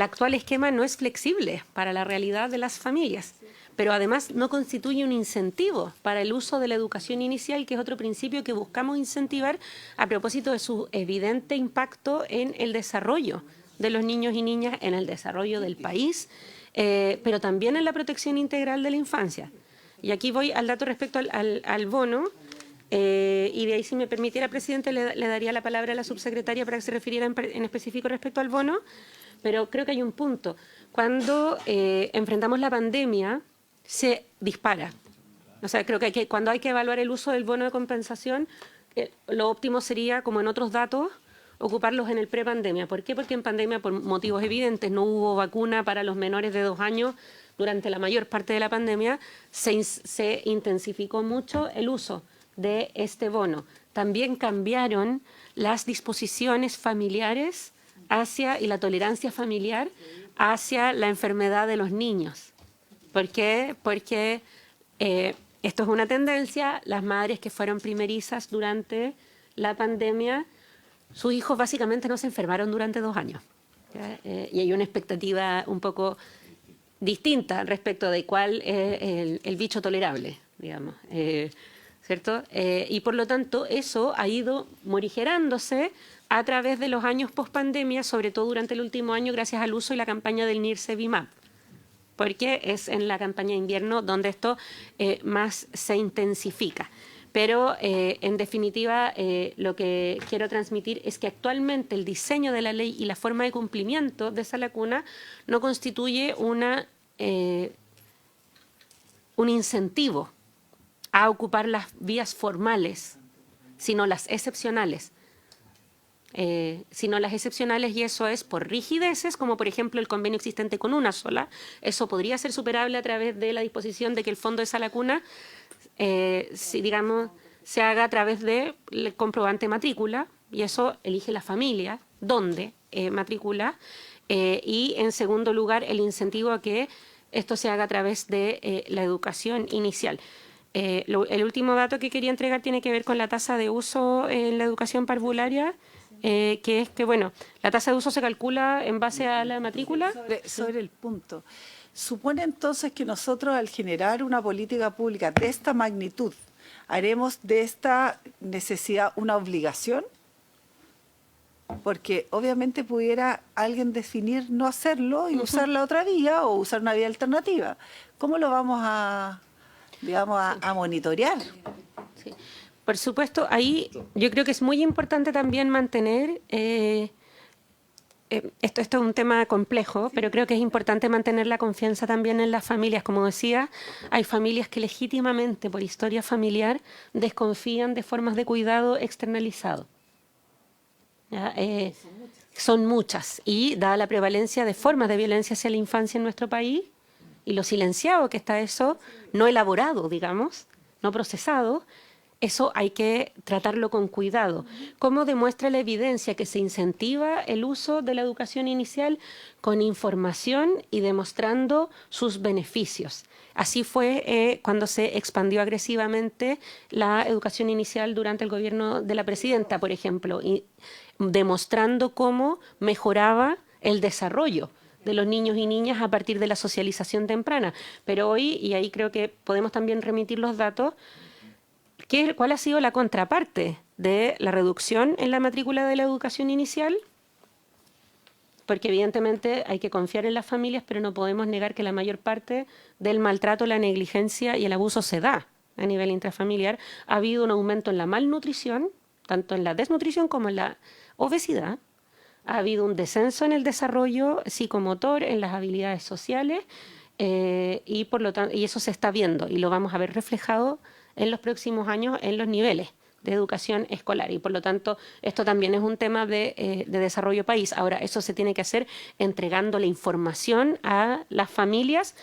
actual esquema no es flexible para la realidad de las familias, pero además no constituye un incentivo para el uso de la educación inicial, que es otro principio que buscamos incentivar a propósito de su evidente impacto en el desarrollo de los niños y niñas, en el desarrollo del país, pero también en la protección integral de la infancia. Y aquí voy al dato respecto al bono. Y de ahí, si me permitiera, presidente, le daría la palabra a la subsecretaria para que se refiriera en específico respecto al bono, pero creo que hay un punto. Cuando enfrentamos la pandemia, se dispara. O sea, creo que cuando hay que evaluar el uso del bono de compensación, lo óptimo sería, como en otros datos, ocuparlos en el prepandemia. ¿Por qué? Porque en pandemia, por motivos evidentes, no hubo vacuna para los menores de 2 años. Durante la mayor parte de la pandemia se intensificó mucho el uso de este bono. También cambiaron las disposiciones familiares y la tolerancia familiar hacia la enfermedad de los niños. ¿Por qué? Porque esto es una tendencia. Las madres que fueron primerizas durante la pandemia, sus hijos básicamente no se enfermaron durante 2 años. Y hay una expectativa un poco distinta respecto de cuál es el bicho tolerable, digamos, ¿cierto? Y por lo tanto eso ha ido morigerándose a través de los años post-pandemia, sobre todo durante el último año, gracias al uso y la campaña del Nirsevimab, porque es en la campaña de invierno donde esto más se intensifica. Pero, en definitiva, lo que quiero transmitir es que actualmente el diseño de la ley y la forma de cumplimiento de esa lacuna no constituye un incentivo a ocupar las vías formales, sino las excepcionales. Y eso es por rigideces, como por ejemplo el convenio existente con una sola. Eso podría ser superable a través de la disposición de que el fondo de esa lacuna se haga a través del comprobante de matrícula, y eso elige la familia dónde matricula, y en segundo lugar el incentivo a que esto se haga a través de la educación inicial. El último dato que quería entregar tiene que ver con la tasa de uso en la educación parvularia, que es que, bueno, la tasa de uso se calcula en base a la matrícula. Sobre el punto. Supone entonces que nosotros, al generar una política pública de esta magnitud, haremos de esta necesidad una obligación, porque obviamente pudiera alguien definir no hacerlo y usar la otra vía o usar una vía alternativa. ¿Cómo lo vamos a, digamos, a monitorear? Sí. Por supuesto, ahí yo creo que es muy importante también mantener... Esto es un tema complejo, pero creo que es importante mantener la confianza también en las familias. Como decía, hay familias que legítimamente, por historia familiar, desconfían de formas de cuidado externalizado. Son muchas. Y dada la prevalencia de formas de violencia hacia la infancia en nuestro país, y lo silenciado que está eso, no elaborado, digamos, no procesado, eso hay que tratarlo con cuidado. ¿Cómo demuestra la evidencia que se incentiva el uso de la educación inicial? Con información y demostrando sus beneficios. Así fue cuando se expandió agresivamente la educación inicial durante el gobierno de la presidenta, por ejemplo, y demostrando cómo mejoraba el desarrollo de los niños y niñas a partir de la socialización temprana. Pero hoy, y ahí creo que podemos también remitir los datos, ¿cuál ha sido la contraparte de la reducción en la matrícula de la educación inicial? Porque evidentemente hay que confiar en las familias, pero no podemos negar que la mayor parte del maltrato, la negligencia y el abuso se da a nivel intrafamiliar. Ha habido un aumento en la malnutrición, tanto en la desnutrición como en la obesidad. Ha habido un descenso en el desarrollo psicomotor, en las habilidades sociales, y por lo tanto, y eso se está viendo y lo vamos a ver reflejado en los próximos años en los niveles de educación escolar. Y por lo tanto, esto también es un tema de desarrollo país. Ahora, eso se tiene que hacer entregando la información a las familias,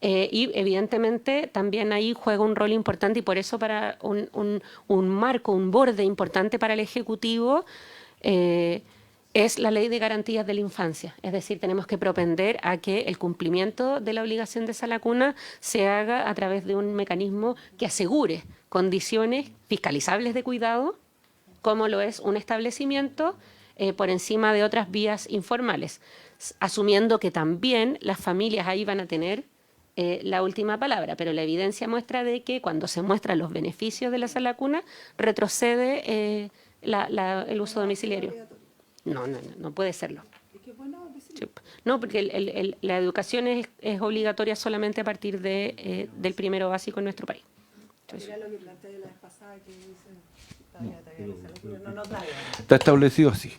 y evidentemente también ahí juega un rol importante, y por eso para un marco, un borde importante para el Ejecutivo, es la Ley de Garantías de la Infancia. Es decir, tenemos que propender a que el cumplimiento de la obligación de sala cuna se haga a través de un mecanismo que asegure condiciones fiscalizables de cuidado, como lo es un establecimiento, por encima de otras vías informales, asumiendo que también las familias ahí van a tener la última palabra, pero la evidencia muestra de que cuando se muestran los beneficios de la sala cuna, retrocede el uso domiciliario. No puede serlo. No, porque la educación es obligatoria solamente a partir del primero básico en nuestro país. Está establecido así.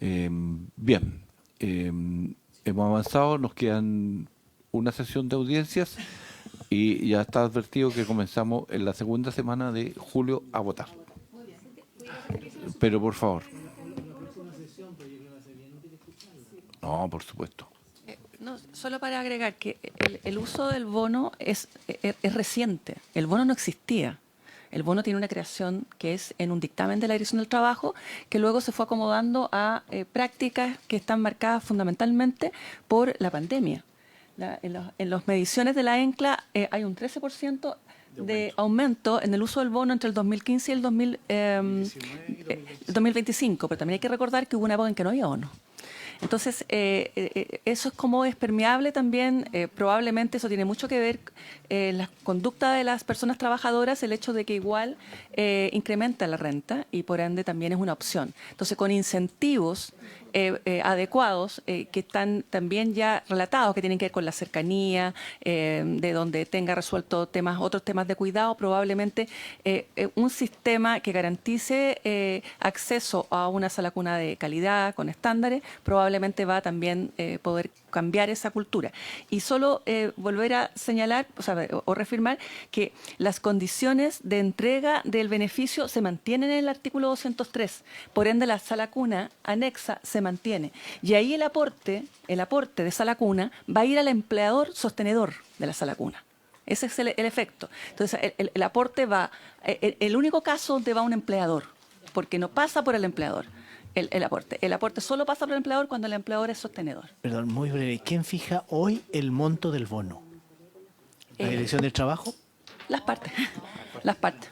Bien, hemos avanzado, nos quedan una sesión de audiencias y ya está advertido que comenzamos en la segunda semana de julio a votar. Pero por favor. No, por supuesto. No, solo para agregar que el uso del bono es reciente. El bono no existía. El bono tiene una creación que es en un dictamen de la Dirección del Trabajo, que luego se fue acomodando a prácticas que están marcadas fundamentalmente por la pandemia. En las mediciones de la ENCLA hay un 13% de aumento en el uso del bono entre el 2015 y el 2025, pero también hay que recordar que hubo una época en que no había bono. Entonces, eso es como es permeable también, probablemente eso tiene mucho que ver la conducta de las personas trabajadoras, el hecho de que igual incrementa la renta y por ende también es una opción. Entonces, con incentivos adecuados que están también ya relatados, que tienen que ver con la cercanía, de donde tenga resuelto otros temas de cuidado, probablemente un sistema que garantice acceso a una sala cuna de calidad, con estándares, probablemente va a también poder cambiar esa cultura. Y solo volver a señalar, o reafirmar que las condiciones de entrega del beneficio se mantienen en el artículo 203, por ende la sala cuna anexa se mantiene. Y ahí el aporte de sala cuna va a ir al empleador sostenedor de la sala cuna. Ese es el efecto. Entonces, el aporte va, el único caso donde va un empleador, porque no pasa por el empleador. El aporte. El aporte solo pasa por el empleador cuando el empleador es sostenedor. Perdón, muy breve. ¿Quién fija hoy el monto del bono? ¿La Dirección del Trabajo? Las partes. Las partes.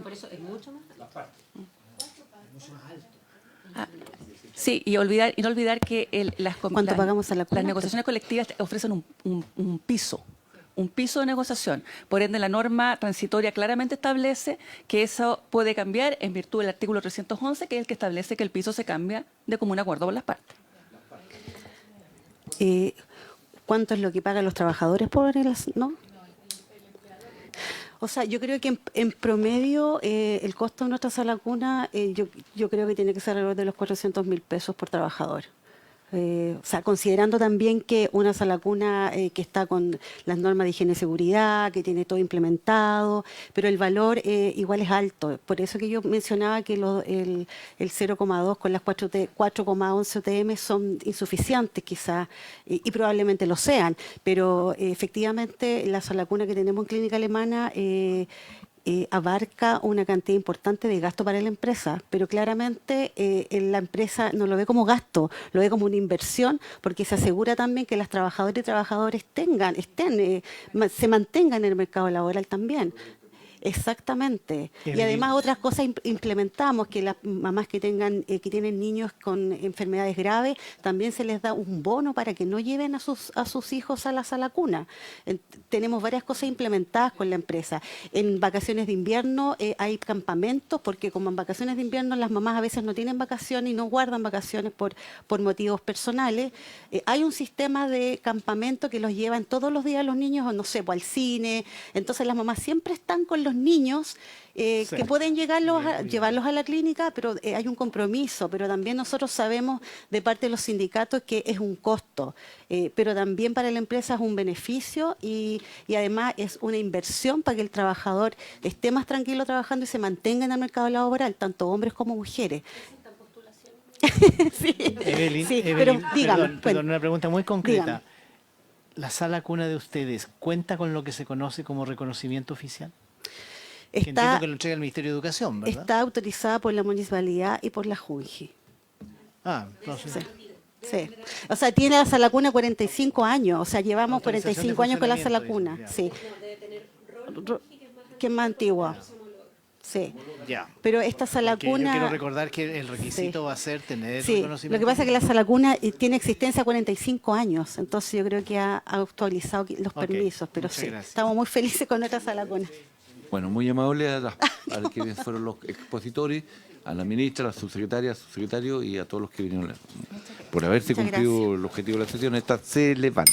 Por eso es mucho más. Las partes. Sí, y no olvidar que ¿Cuánto pagamos a la cuna? Las negociaciones colectivas ofrecen un piso de negociación. Por ende, la norma transitoria claramente establece que eso puede cambiar en virtud del artículo 311, que es el que establece que el piso se cambia de común acuerdo por las partes. ¿Cuánto es lo que pagan los trabajadores por no? O sea, yo creo que en promedio el costo de nuestra sala cuna, yo creo que tiene que ser alrededor de los 400.000 pesos por trabajador. O sea, considerando también que una sala cuna que está con las normas de higiene y seguridad, que tiene todo implementado, pero el valor igual es alto. Por eso que yo mencionaba que el 0,2 con las 4,11 UTM son insuficientes quizás, y probablemente lo sean, pero efectivamente la sala cuna que tenemos en Clínica Alemana abarca una cantidad importante de gasto para la empresa, pero claramente la empresa no lo ve como gasto, lo ve como una inversión, porque se asegura también que las trabajadoras y trabajadores se mantengan en el mercado laboral también. Exactamente. Y además otras cosas implementamos, que las mamás que tienen niños con enfermedades graves, también se les da un bono para que no lleven a sus hijos a la sala cuna. Tenemos varias cosas implementadas con la empresa. En vacaciones de invierno hay campamentos, porque como en vacaciones de invierno las mamás a veces no tienen vacaciones y no guardan vacaciones por motivos personales, hay un sistema de campamento que los llevan todos los días los niños, no sé, al cine. Entonces las mamás siempre están con los niños que pueden llevarlos a la clínica, pero hay un compromiso, pero también nosotros sabemos de parte de los sindicatos que es un costo, pero también para la empresa es un beneficio y además es una inversión para que el trabajador esté más tranquilo trabajando y se mantenga en el mercado laboral, tanto hombres como mujeres. Sí, Evelyn, pero dígame. Perdón, una pregunta muy concreta. Dígame. ¿La sala cuna de ustedes cuenta con lo que se conoce como reconocimiento oficial? Entiendo que lo entrega el Ministerio de Educación, ¿verdad? Está autorizada por la municipalidad y por la JUNGI. Entonces. Sí. O sea, tiene la sala cuna 45 años. O sea, llevamos 45 años con la sala cuna. Sí. Que es más antigua. Sí. Ya. Pero esta sala cuna... Yo quiero recordar que el requisito va a ser tener reconocimiento. Lo que pasa es que la sala cuna tiene existencia 45 años. Entonces yo creo que ha actualizado los permisos. Pero sí, gracias. Estamos muy felices con nuestra sala cuna. Bueno, muy amable a quienes fueron los expositores, a la ministra, a la subsecretaria, subsecretario y a todos los que vinieron por haberse cumplido el objetivo de la sesión. Esta se levanta.